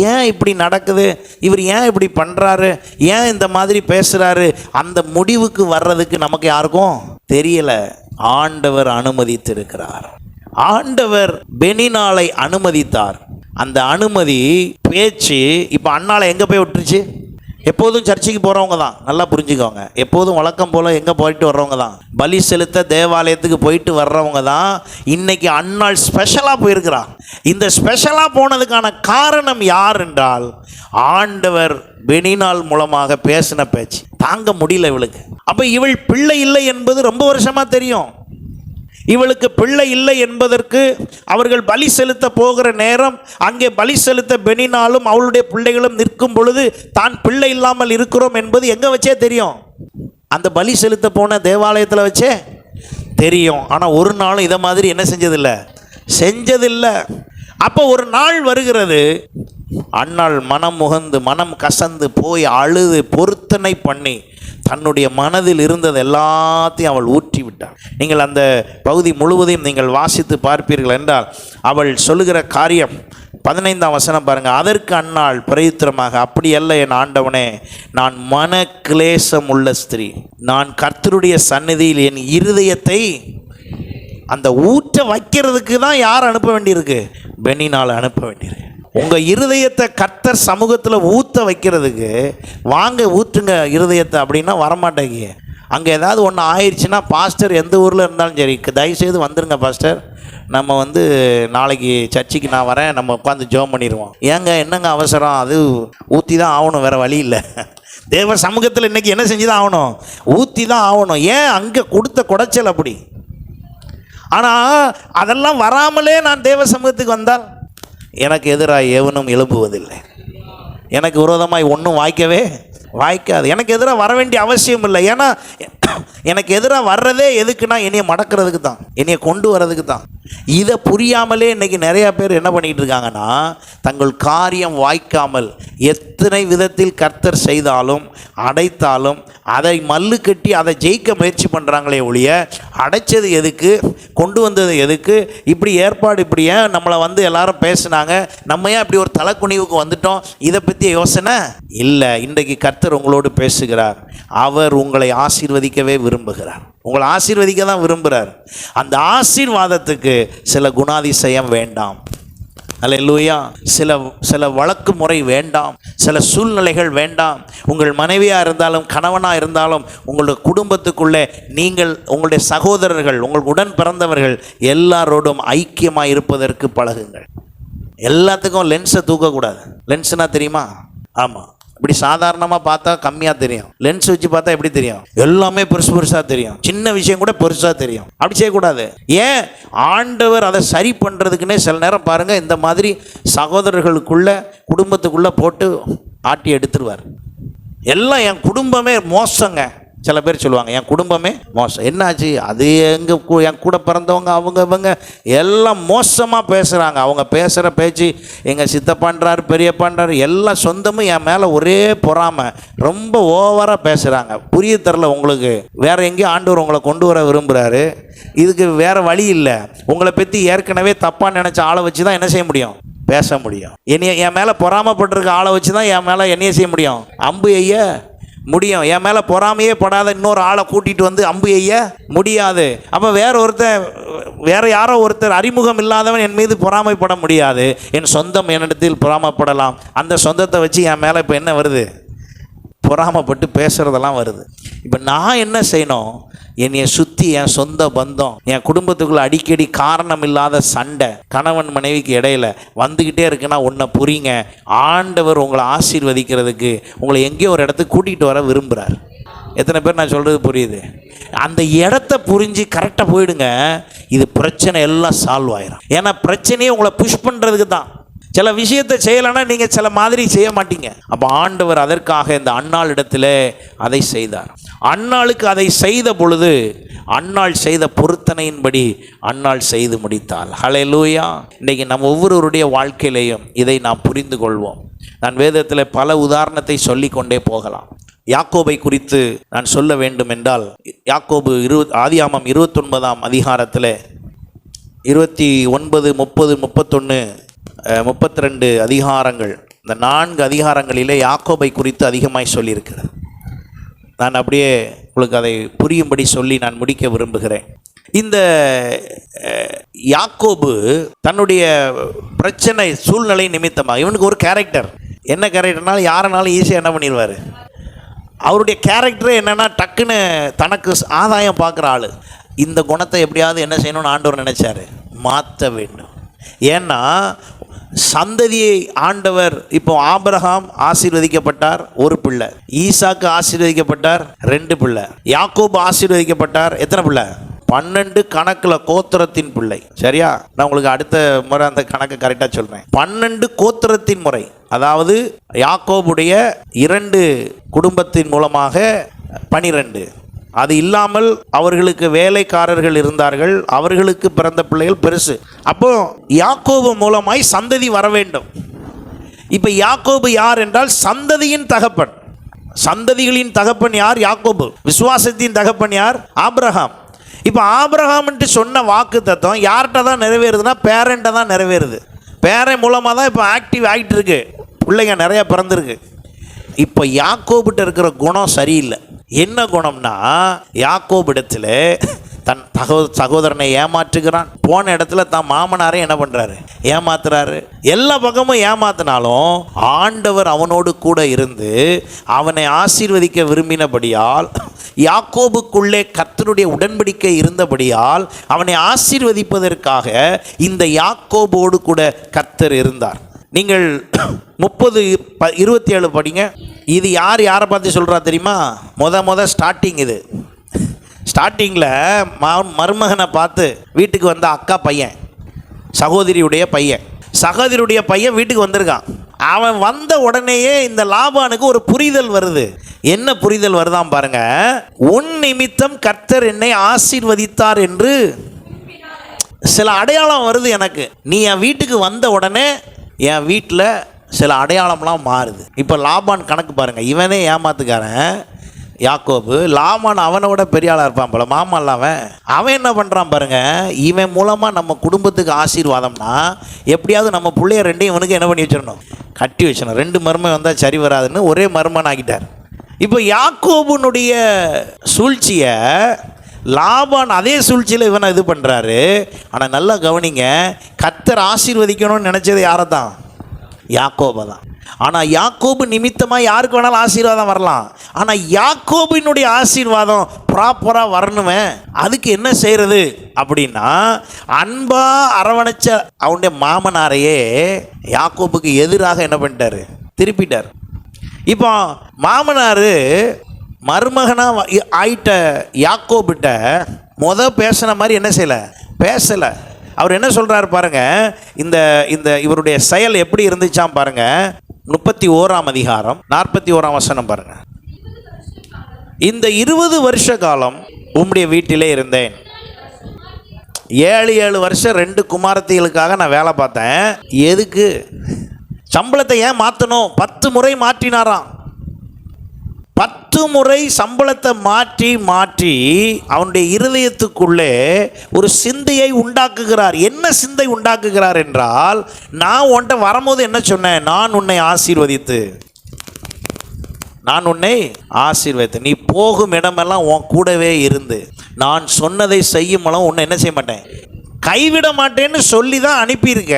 ஏன் இப்படி நடக்குது, இவர் ஏன் இப்படி பண்ணுறாரு, ஏன் இந்த மாதிரி பேசுகிறாரு, அந்த முடிவுக்கு வர்றதுக்கு நமக்கு யாருக்கும் தெரியல. ஆண்டவர் அனுமதித்திருக்கிறார். ஆண்டவர் பெனினாலை அனுமதித்தார். அந்த அனுமதி பேச்சு இப்போ அண்ணாளை எங்கே போய் விட்டுருச்சு? எப்போதும் சர்ச்சுக்கு போகிறவங்க தான், நல்லா புரிஞ்சுக்கோங்க. எப்போதும் வழக்கம் போல் எங்கே போயிட்டு வர்றவங்க தான், பலி செலுத்த தேவாலயத்துக்கு போயிட்டு வர்றவங்க தான். இன்றைக்கி அன்னாள் ஸ்பெஷலாக போயிருக்கிறார். இந்த ஸ்பெஷலாக போனதுக்கான காரணம் யார் என்றால், ஆண்டவர் பெனினாள் மூலமாக பேசின பேச்சு தாங்க முடியல இவளுக்கு. அப்போ இவள் பிள்ளை இல்லை என்பது ரொம்ப வருஷமாக தெரியும். இவளுக்கு பிள்ளை இல்லை என்பதற்கு அவர்கள் பலி செலுத்த போகிற நேரம், அங்கே பலி செலுத்த பெனினாலும் அவளுடைய பிள்ளைகளும் நிற்கும் பொழுது தான் பிள்ளை இல்லாமல் இருக்கிறோம் என்பது எங்கே வச்சே தெரியும்? அந்த பலி செலுத்த போன தேவாலயத்தில் வச்சே தெரியும். ஆனால் ஒரு நாளும் இதை மாதிரி என்ன செஞ்சதில்லை. அப்போ ஒரு நாள் வருகிறது, அன்னாள் மனம் முகந்து மனம் கசந்து போய் அழுது பொருத்தனை பண்ணி தன்னுடைய மனதில் இருந்தது எல்லாத்தையும் அவள் ஊற்றி விட்டாள். நீங்கள் அந்த பகுதி முழுவதையும் நீங்கள் வாசித்து பார்ப்பீர்கள் என்றால் அவள் சொல்லுகிற காரியம் 15ஆம் வசனம் பாருங்கள். அதற்கு அன்னாள் பிரயுத்தரமாக, அப்படி அல்ல என் ஆண்டவனே, நான் மன கிளேசம் உள்ள ஸ்திரீ, நான் கர்த்தருடைய சந்நிதியில் என் இருதயத்தை அந்த ஊற்ற வைக்கிறதுக்கு தான் யார் அனுப்ப வேண்டியிருக்கு? பெனினாள் அனுப்ப வேண்டியிருக்கு. உங்கள் இருதயத்தை கர்த்தர் சமூகத்தில் ஊற்ற வைக்கிறதுக்கு வாங்க ஊற்றுங்க இருதயத்தை அப்படின்னா வரமாட்டேங்க. அங்கே ஏதாவது ஒன்று ஆயிடுச்சுன்னா, பாஸ்டர் எந்த ஊரில் இருந்தாலும் சரி, தயவுசெய்து வந்துடுங்க பாஸ்டர், நம்ம நாளைக்கு சர்ச்சுக்கு நான் வரேன், நம்ம உட்காந்து ஜெபம் பண்ணிடுவோம். ஏங்க என்னங்க அவசரம், அது ஊற்றி தான் ஆகணும், வேறு வழி இல்லை. தேவ சமூகத்தில் இன்றைக்கி என்ன செஞ்சு தான் ஆகணும்? ஊற்றி தான் ஆகணும். ஏன்? அங்கே கொடுத்த குடைச்சல் அப்படி. ஆனால் அதெல்லாம் வராமலே நான் தேவ சமூகத்துக்கு வந்தால் எனக்கு எதிராக எவனும் எழும்புவதில்லை, எனக்கு விரோதமாய் ஒன்றும் வாய்க்காது. எனக்கு எதிராக வர வேண்டிய அவசியம் இல்லை. ஏன்னா எனக்கு எதிராக வர்றதே எதுக்குன்னா, என்னைய மடக்கிறதுக்கு தான், என்னைய கொண்டு வர்றதுக்கு தான். இதை புரியாமலே இன்றைக்கி நிறையா பேர் என்ன பண்ணிகிட்டு இருக்காங்கன்னா, தங்கள் காரியம் வாய்க்காமல் எத்தனை விதத்தில் கர்த்தர் செய்தாலும் அடைத்தாலும் அதை மல்லு கட்டி அதை ஜெயிக்க முயற்சி பண்ணுறாங்களே ஒழிய, அடைச்சது எதுக்கு, கொண்டு வந்தது எதுக்கு, இப்படி ஏற்பாடு, இப்படி ஏன் நம்மளை எல்லாரும் பேசுனாங்க, நம்ம ஏன் இப்படி ஒரு தலைக்குனிவுக்கு வந்துட்டோம், இதை பற்றி யோசனை இல்லை. இன்றைக்கு கர்த்தர் உங்களோடு பேசுகிறார். அவர் உங்களை ஆசீர்வதிக்கவே விரும்புகிறார். உங்களை ஆசீர்வதிக்க தான் விரும்புகிறார். அந்த ஆசீர்வாதத்துக்கு சில குணாதிசயம் வேண்டாம். அல்லேலூயா. சில வழக்கு முறை வேண்டாம், சில சூழ்நிலைகள் வேண்டாம். உங்கள் மனைவியாக இருந்தாலும் கணவனாக இருந்தாலும் உங்களுடைய குடும்பத்துக்குள்ளே நீங்கள் உங்களுடைய சகோதரர்கள், உங்கள் உடன் பிறந்தவர்கள் எல்லாரோடும் ஐக்கியமாக இருப்பதற்கு பழகுங்கள். எல்லாத்துக்கும் லென்ஸை தூக்கக்கூடாது. லென்ஸ்னால் தெரியுமா? ஆமாம், இப்படி சாதாரணமாக பார்த்தா கம்மியாக தெரியும், லென்ஸ் வச்சு பார்த்தா எப்படி தெரியும்? எல்லாமே பெருசாக தெரியும், சின்ன விஷயம் கூட பெருசாக தெரியும். அப்படி செய்யக்கூடாது. ஏன்? ஆண்டவர் அதை சரி பண்ணுறதுக்குன்னே சில நேரம் பாருங்கள், இந்த மாதிரி சகோதரர்களுக்குள்ளே குடும்பத்துக்குள்ளே போட்டு ஆட்டி எடுத்துருவார். எல்லாம் என் குடும்பமே மோசங்க. சில பேர் சொல்லுவாங்க என் குடும்பமே மோசம். என்னாச்சு? அது என் கூட பிறந்தவங்க இவங்க எல்லாம் மோசமாக பேசுகிறாங்க. அவங்க பேசுகிற பேச்சு, எங்கள் சித்தப்பான்றாரு, பெரியப்பான்றாரு, எல்லா சொந்தமும் என் மேலே ஒரே பொறாமை, ரொம்ப ஓவராக பேசுகிறாங்க. புரிய தரல உங்களுக்கு. வேறு எங்கேயும் ஆண்டவர் உங்களை கொண்டு வர விரும்புகிறாரு. இதுக்கு வேறு வழி இல்லை. உங்களை பற்றி ஏற்கனவே தப்பாக நினச்ச ஆளை வச்சு தான் என்ன செய்ய முடியும்? பேச முடியும். என் மேலே பொறாமப்பட்டிருக்க ஆளை வச்சு தான் என் மேலே என்னைய செய்ய முடியும்? அம்பு எய்ய முடியும். என் மேலே பொறாமையே படாத இன்னொரு ஆளை கூட்டிகிட்டு அம்பு எய்ய முடியாது. அப்போ வேறு யாரோ ஒருத்தர் அறிமுகம் இல்லாதவன் என் மீது பொறாமைப்பட முடியாது. என் சொந்தம் என்னிடத்தில் பொறாமைப்படலாம். அந்த சொந்தத்தை வச்சு என் மேலே இப்போ என்ன வருது? பொறாமைப்பட்டு பேசுகிறதெல்லாம் வருது. இப்போ நான் என்ன செய்யணும்? என்னைய சுற்றி என் சொந்த பந்தம், என் குடும்பத்துக்குள்ளே அடிக்கடி காரணம் இல்லாத சண்டை கணவன் மனைவிக்கு இடையில வந்துக்கிட்டே இருக்குன்னா ஒன்றை புரியுங்க, ஆண்டவர் உங்களை ஆசீர்வதிக்கிறதுக்கு உங்களை எங்கேயோ ஒரு இடத்துக்கு கூட்டிகிட்டு வர விரும்புகிறார். எத்தனை பேர் நான் சொல்கிறது புரியுது? அந்த இடத்த புரிஞ்சு கரெக்டாக போயிடுங்க, இது பிரச்சனை எல்லாம் சால்வ் ஆயிரும். ஏன்னா பிரச்சனையே உங்களை புஷ் பண்ணுறதுக்கு தான். சில விஷயத்தை செய்யலைன்னா நீங்கள் சில மாதிரி செய்ய மாட்டீங்க. அப்போ ஆண்டவர் அதற்காக இந்த அன்னாள் இடத்துல அதை செய்தார். அன்னாளுக்கு அதை செய்த பொழுது அன்னாள் செய்த பொருத்தனையின்படி அன்னாள் செய்து முடித்தாள். ஹல்லேலூயா. இன்றைக்கி நம்ம ஒவ்வொருவருடைய வாழ்க்கையிலையும் இதை நாம் புரிந்து கொள்வோம். நான் வேதத்தில் பல உதாரணத்தை சொல்லி கொண்டே போகலாம். யாக்கோபை குறித்து நான் சொல்ல வேண்டும் என்றால், யாக்கோபு ஆதியாகமம் 29ஆம் அதிகாரத்தில் 29, 30, 31 32 அதிகாரங்கள், இந்த 4 அதிகாரங்களிலே யாக்கோபை குறித்து அதிகமாய் சொல்லியிருக்கிறது. நான் அப்படியே உங்களுக்கு அதை புரியும்படி சொல்லி நான் முடிக்க விரும்புகிறேன். இந்த யாக்கோபு தன்னுடைய பிரச்சனை சூழ்நிலை நிமித்தமாக, இவனுக்கு ஒரு கேரக்டர், என்ன கேரக்டர்னாலும் யாருனாலும் ஈஸியாக என்ன பண்ணிடுவார். அவருடைய கேரக்டரே என்னென்னா டக்குன்னு தனக்கு ஆதாயம் பார்க்குற ஆள். இந்த குணத்தை எப்படியாவது என்ன செய்யணும்னு ஆண்டவர் நினைச்சாரு, மாற்ற வேண்டும். ஏன்னா சந்ததியை ஆண்டவர், இப்போ ஆபிரகாம் ஆசீர்வதிக்கப்பட்டார், ஒரு பிள்ளை. ஈசாக்கு ஆசீர்வதிக்கப்பட்டார், 2 பிள்ளை. யாக்கோபு ஆசீர்வதிக்கப்பட்டார், எத்தனை பிள்ளை? 12 கணக்கில் கோத்திரத்தின் பிள்ளை. சரியா? நான் உங்களுக்கு அடுத்த முறை அந்த கணக்கு கரெக்டாக சொல்கிறேன். 12 கோத்திரத்தின் முறை, அதாவது யாக்கோபுடைய 2 குடும்பத்தின் மூலமாக 12. அது இல்லாமல் அவர்களுக்கு வேலைக்காரர்கள் இருந்தார்கள், அவர்களுக்கு பிறந்த பிள்ளைகள் பெருசு. அப்போ யாக்கோபு மூலமாய் சந்ததி வர வேண்டும். இப்போ யாக்கோபு யார் என்றால் சந்ததியின் தகப்பன். சந்ததிகளின் தகப்பன் யார்? யாக்கோபு. விசுவாசத்தின் தகப்பன் யார்? ஆபிரகாம். இப்போ ஆபிரகாம்ன்ட்டு சொன்ன வாக்கு தத்துவம் யார்கிட்ட தான் நிறைவேறுதுன்னா பேரண்ட்டை தான் நிறைவேறுது. பேரன் மூலமாக தான் இப்போ ஆக்டிவ் ஆகிட்டு இருக்கு, பிள்ளைங்க நிறையா பிறந்திருக்கு. இப்போ யாக்கோபிட்ட இருக்கிற குணம் சரியில்லை. என்ன குணம்னா, யாக்கோபிடத்தில் தன் சகோதரனை ஏமாற்றுகிறான். போன இடத்துல தான் மாமனாரே என்ன பண்ணுறாரு? ஏமாத்துறாரு. எல்லா பக்கமும் ஏமாத்தினாலும் ஆண்டவர் அவனோடு கூட இருந்து அவனை ஆசீர்வதிக்க விரும்பினபடியால், யாக்கோபுக்குள்ளே கர்த்தருடைய உடன்படிக்கை இருந்தபடியால் அவனை ஆசீர்வதிப்பதற்காக இந்த யாக்கோபோடு கூட கர்த்தர் இருந்தார். நீங்கள் 30:27 படிங்க. இது யாரை பார்த்து சொல்கிறா தெரியுமா? முத ஸ்டார்டிங். இது ஸ்டார்டிங்கில் மருமகனை பார்த்து வீட்டுக்கு வந்த அக்கா பையன், சகோதரியுடைய பையன் வீட்டுக்கு வந்திருக்கான். அவன் வந்த உடனேயே இந்த லாபானுக்கு ஒரு புரிதல் வருது. என்ன புரிதல் வருதான் பாருங்க. உன் நிமித்தம் கர்த்தர் என்னை ஆசீர்வதித்தார் என்று சில அடையாளம் வருது எனக்கு. நீ என் வீட்டுக்கு வந்த உடனே என் வீட்டில் சில அடையாளம்லாம் மாறுது. இப்போ லாபான் கணக்கு பாருங்கள். இவனே ஏமாத்துக்காரன் யாக்கோபு. லாபான் அவனோட பெரிய ஆளாக இருப்பான் போல, மாமா இல்லாமல். அவன் என்ன பண்ணுறான் பாருங்க. இவன் மூலமாக நம்ம குடும்பத்துக்கு ஆசீர்வாதம்னா எப்படியாவது நம்ம பிள்ளைய 2 இவனுக்கு என்ன பண்ணி வச்சிடணும்? கட்டி வச்சிடணும். 2 மருமன் வந்தால் சரி வராதுன்னு ஒரே மருமன் ஆகிட்டார். இப்போ யாக்கோபுனுடைய சூழ்ச்சியை லாபான் அதே சூழ்ச்சியில் இவனை இது பண்ணுறாரு. ஆனால் நல்லா கவனிங்க, கர்த்தர் ஆசீர்வதிக்கணும்னு நினச்சது யாரை தான்? யாக்கோபை தான். ஆனால் யாக்கோபு நிமித்தமாக யாருக்கு வேணாலும் ஆசீர்வாதம் வரலாம். ஆனால் யாக்கோபினுடைய ஆசீர்வாதம் ப்ராப்பராக வரணுமே. அதுக்கு என்ன செய்கிறது அப்படின்னா, அன்பா அரவணைச்ச அவனுடைய மாமனாரையே யாக்கோபுக்கு எதிராக என்ன பண்ணிட்டாரு? திருப்பிட்டார். இப்போ மாமனார் மருமகனாக ஆயிட்ட யாக்கோபிட்ட பேசின மாதிரி என்ன செய்யலை? பேசலை. அவர் என்ன சொல்கிறார் பாருங்க. இந்த இந்த இவருடைய செயல் எப்படி இருந்துச்சாம் பாருங்க. 31ஆம் அதிகாரம் 41ஆம் வசனம் பாருங்க. இந்த 20 வருஷ காலம் உம்முடைய வீட்டிலே இருந்தேன். 7 வருஷம் 2 குமாரத்திகளுக்காக நான் வேலை பார்த்தேன். எதுக்கு? சம்பளத்தை ஏன் மாற்றணும்? 10 முறை மாற்றினாராம். 10 முறை சம்பளத்தை மாற்றி அவனுடைய இருதயத்துக்குள்ளே ஒரு சிந்தையை உண்டாக்குகிறார். என்ன சிந்தை உண்டாக்குகிறார் என்றால், நான் உன்கிட்ட வரும்போது என்ன சொன்னேன்? நான் உன்னை ஆசீர்வதித்து நீ போகும் இடமெல்லாம் உன் கூடவே இருந்து நான் சொன்னதை செய்யும் அளவு உன்னை என்ன செய்ய மாட்டேன், கைவிட மாட்டேன்னு சொல்லி தான் அனுப்பியிருக்க.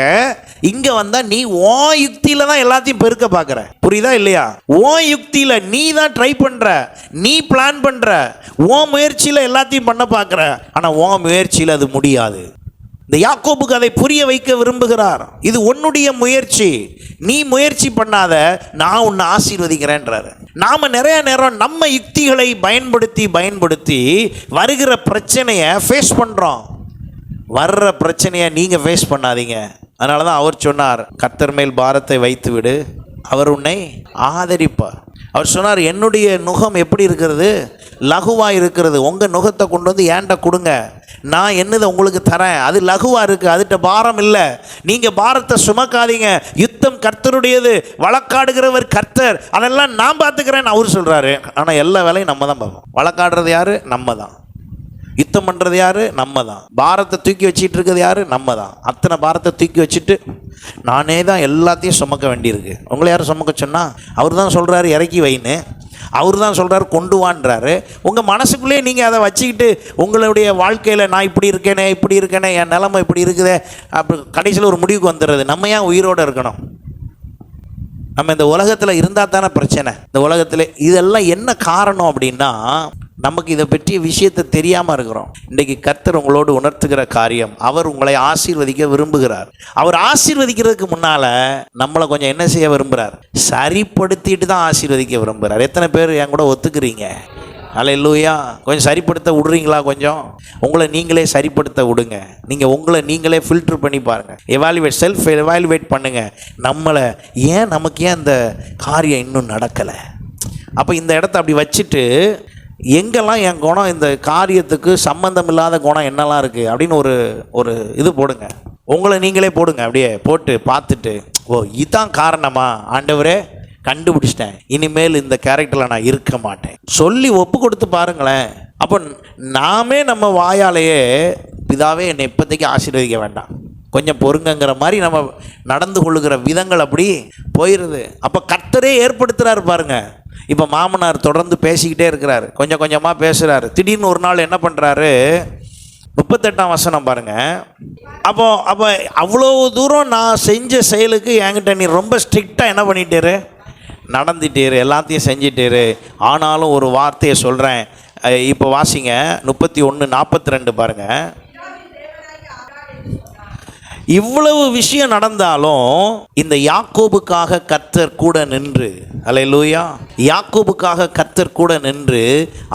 இங்கே வந்தால் நீ உன் யுக்தியில் தான் எல்லாத்தையும் பெருக்க பார்க்குற. புரியுதா இல்லையா? உன் யுக்தியில் நீ தான் ட்ரை பண்ணுற, நீ பிளான் பண்ணுற, உன் முயற்சியில் எல்லாத்தையும் பண்ண பார்க்குற. ஆனால் உன் முயற்சியில் அது முடியாது. இந்த யாக்கோபுக்கு அதை புரிய வைக்க விரும்புகிறார். இது உன்னுடைய முயற்சி, நீ முயற்சி பண்ணாத, நான் உன்னை ஆசீர்வதிக்கிறேன்றாரு. நாம் நிறைய நேரம் நம்ம யுக்திகளை பயன்படுத்தி வருகிற பிரச்சனையை ஃபேஸ் பண்ணுறோம். வர்ற பிரச்சனையை நீங்கள் ஃபேஸ் பண்ணாதீங்க. அதனால தான் அவர் சொன்னார், கர்த்தர் மேல் பாரத்தை வைத்து விடு, அவர் உன்னை ஆதரிப்பார். அவர் சொன்னார், என்னுடைய நுகம் எப்படி இருக்கிறது? லகுவாக இருக்கிறது. உங்கள் நுகத்தை கொண்டு வந்து ஏன்ட்ட கொடுங்க, நான் என்னதை உங்களுக்கு தரேன். அது லகுவாக இருக்குது, அதுகிட்ட பாரம் இல்லை. நீங்கள் பாரத்தை சுமக்காதீங்க. யுத்தம் கர்த்தருடையது, வழக்காடுகிறவர் கர்த்தர், அதெல்லாம் நான் பார்த்துக்கிறேன்னு அவர் சொல்கிறாரு. ஆனால் எல்லா வேலையும் நம்ம தான் பார்ப்போம். வழக்காடுறது யார்? நம்ம தான். யுத்தம் பண்ணுறது யார்? நம்ம தான். பாரத்தை தூக்கி வச்சுட்டு இருக்கிறது யார்? நம்ம தான். அத்தனை பாரத்தை தூக்கி வச்சுட்டு நானே தான் எல்லாத்தையும் சுமக்க வேண்டியிருக்கு. உங்களை யாரும் சுமக்க சொன்னால்? அவர் தான் சொல்கிறாரு இறக்கி வைன்னு, அவர் தான் சொல்கிறாரு கொண்டு வான்றாரு. உங்கள் மனசுக்குள்ளேயே நீங்கள் அதை வச்சுக்கிட்டு உங்களுடைய வாழ்க்கையில் நான் இப்படி இருக்கேனே, என் நிலைமை இப்படி இருக்குதே, அப்படி கடைசியில் ஒரு முடிவுக்கு வந்துடுறது. நம்ம ஏன் உயிரோடு இருக்கணும்? நம்ம இந்த உலகத்தில் இருந்தால் தானே பிரச்சனை. இந்த உலகத்தில் இதெல்லாம் என்ன காரணம் அப்படின்னா, நமக்கு இதை பற்றிய விஷயத்தை தெரியாமல் இருக்கிறோம். இன்றைக்கி கர்த்தர் உங்களோடு உணர்த்துகிற காரியம், அவர் உங்களை ஆசீர்வதிக்க விரும்புகிறார். அவர் ஆசீர்வதிக்கிறதுக்கு முன்னால் நம்மளை கொஞ்சம் என்ன செய்ய விரும்புகிறார்? சரிப்படுத்திட்டு தான் ஆசீர்வதிக்க விரும்புகிறார். எத்தனை பேர் என் கூட ஒத்துக்கிறீங்க? அல்லேலூயா. கொஞ்சம் சரிப்படுத்த விடுறீங்களா? கொஞ்சம் உங்களை நீங்களே சரிப்படுத்த விடுங்க. நீங்கள் உங்களை நீங்களே ஃபில்டர் பண்ணி பாருங்கள். செல்ஃப் எவாலுவேட் பண்ணுங்கள். நமக்கு ஏன் இந்த காரியம் இன்னும் நடக்கலை? அப்போ இந்த இடத்த அப்படி வச்சுட்டு எங்கெல்லாம் என் குணம் இந்த காரியத்துக்கு சம்பந்தம் இல்லாத குணம் என்னெல்லாம் இருக்குது அப்படின்னு ஒரு இது போடுங்க. உங்களை நீங்களே போடுங்க. அப்படியே போட்டு பார்த்துட்டு, இதுதான் காரணமா ஆண்டவரே, கண்டுபிடிச்சிட்டேன், இனிமேல் இந்த கேரக்டரில் நான் இருக்க மாட்டேன் சொல்லி ஒப்பு கொடுத்து பாருங்களேன். அப்போ நாமே நம்ம வாயாலேயே பிதாவே என்னை இப்போதைக்கு ஆசீர்வதிக்க வேண்டாம், கொஞ்சம் பொறுங்கிற மாதிரி நம்ம நடந்து கொள்ளுகிற விதங்கள் அப்படி போயிடுது. அப்போ கர்த்தரே ஏற்படுத்துகிறாரு பாருங்க. இப்போ மாமனார் தொடர்ந்து பேசிக்கிட்டே இருக்கிறாரு, கொஞ்சம் கொஞ்சமாக பேசுகிறாரு. திடீர்னு ஒரு நாள் என்ன பண்ணுறாரு? 38ஆம் வசனம் பாருங்க. அப்போ அவ்வளோ தூரம் நான் செஞ்ச செயலுக்கு என்கிட்ட நீ ரொம்ப ஸ்ட்ரிக்டாக என்ன பண்ணிட்டேரு? நடந்துட்டேரு, எல்லாத்தையும் செஞ்சிட்டேரு. ஆனாலும் ஒரு வார்த்தையை சொல்கிறேன். இப்போ வாசிங்க 31:42 பாருங்கள். இவ்வளவு விஷயம் நடந்தாலும் இந்த யாக்கோபுக்காக கர்த்தர் கூட நின்று, அல்லேலூயா, யாக்கோபுக்காக கர்த்தர் கூட நின்று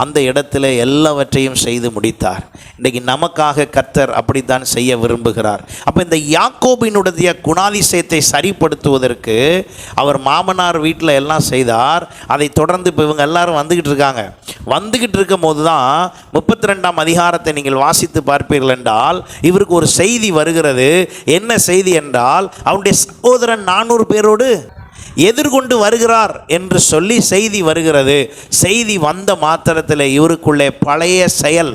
அந்த இடத்துல எல்லாவற்றையும் செய்து முடித்தார். இன்றைக்கி நமக்காக கர்த்தர் அப்படித்தான் செய்ய விரும்புகிறார். அப்போ இந்த யாக்கோபினுடைய குணாதிசயத்தை சரிப்படுத்துவதற்கு அவர் மாமனார் வீட்டில் எல்லாம் செய்தார். அதை தொடர்ந்து இப்போ இவங்க எல்லாரும் வந்துக்கிட்டு இருக்காங்க. வந்துக்கிட்டு இருக்கும் போது தான் 32ஆம் அதிகாரத்தை நீங்கள் வாசித்து பார்ப்பீர்கள் என்றால் இவருக்கு ஒரு செய்தி வருகிறது. என்ன செய்தி என்றால், அவனுடைய சகோதரன் 400 பேரோடு எதிர்கொண்டு வருகிறார் என்று சொல்லி செய்தி வருகிறது. செய்தி வந்த மாத்திரத்தில் இவருக்குள்ளே பழைய செயல்,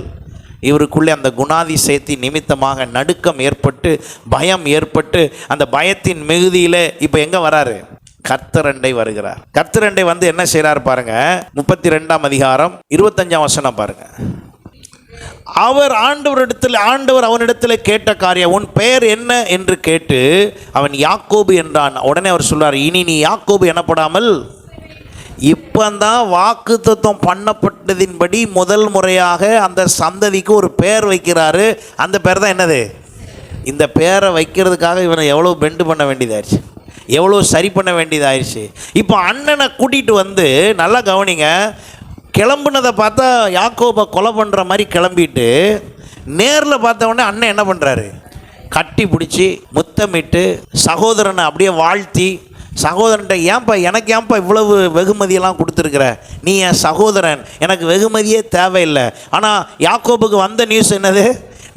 இவருக்குள்ளே அந்த குணாதிசயத்தின் நிமித்தமாக நடுக்கம் ஏற்பட்டு, பயம் ஏற்பட்டு, அந்த பயத்தின் மிகுதியில் இப்போ எங்கே வராரு? கர்த்தரண்டை வருகிறார். கர்த்தரண்டை வந்து என்ன செய்கிறார் பாருங்க. 32ஆம் அதிகாரம் 25ஆம் வசனம் பாருங்க. ஆண்டவர் அவனிடத்தில் கேட்ட காரியம், உன் பெயர் என்ன என்று கேட்டு அவன் யாக்கோபு என்றான். உடனே அவர் சொல்றார், இனி நீ யாக்கோபு எனப்படாமல், இப்பந்தான் வாக்கு தத்துவம் பண்ணப்பட்டதின்படி முதல் முறையாக அந்த சந்ததிக்கு ஒரு பெயர் வைக்கிறாரு. அந்த பேர் தான் என்னது? இந்த பேரை வைக்கிறதுக்காக இவனை எவ்வளோ பெண்டு பண்ண வேண்டியதாயிருச்சு, எவ்வளோ சரி பண்ண வேண்டியதாயிருச்சு. இப்போ அண்ணனை கூட்டிகிட்டு வந்து, நல்லா கவனிங்க, கிளம்புனதை பார்த்தா யாக்கோபை கொலை பண்ணுற மாதிரி கிளம்பிட்டு, நேரில் பார்த்த உடனே அண்ணன் என்ன பண்ணுறாரு? கட்டி பிடிச்சி முத்தமிட்டு சகோதரனை அப்படியே வாழ்த்தி, சகோதரன்ட்ட எனக்கு ஏன்பா இவ்வளவு வெகுமதியெல்லாம் கொடுத்துருக்குற, நீ என் சகோதரன், எனக்கு வெகுமதியே தேவையில்லை. ஆனால் யாக்கோபுக்கு வந்த நியூஸ் என்னது?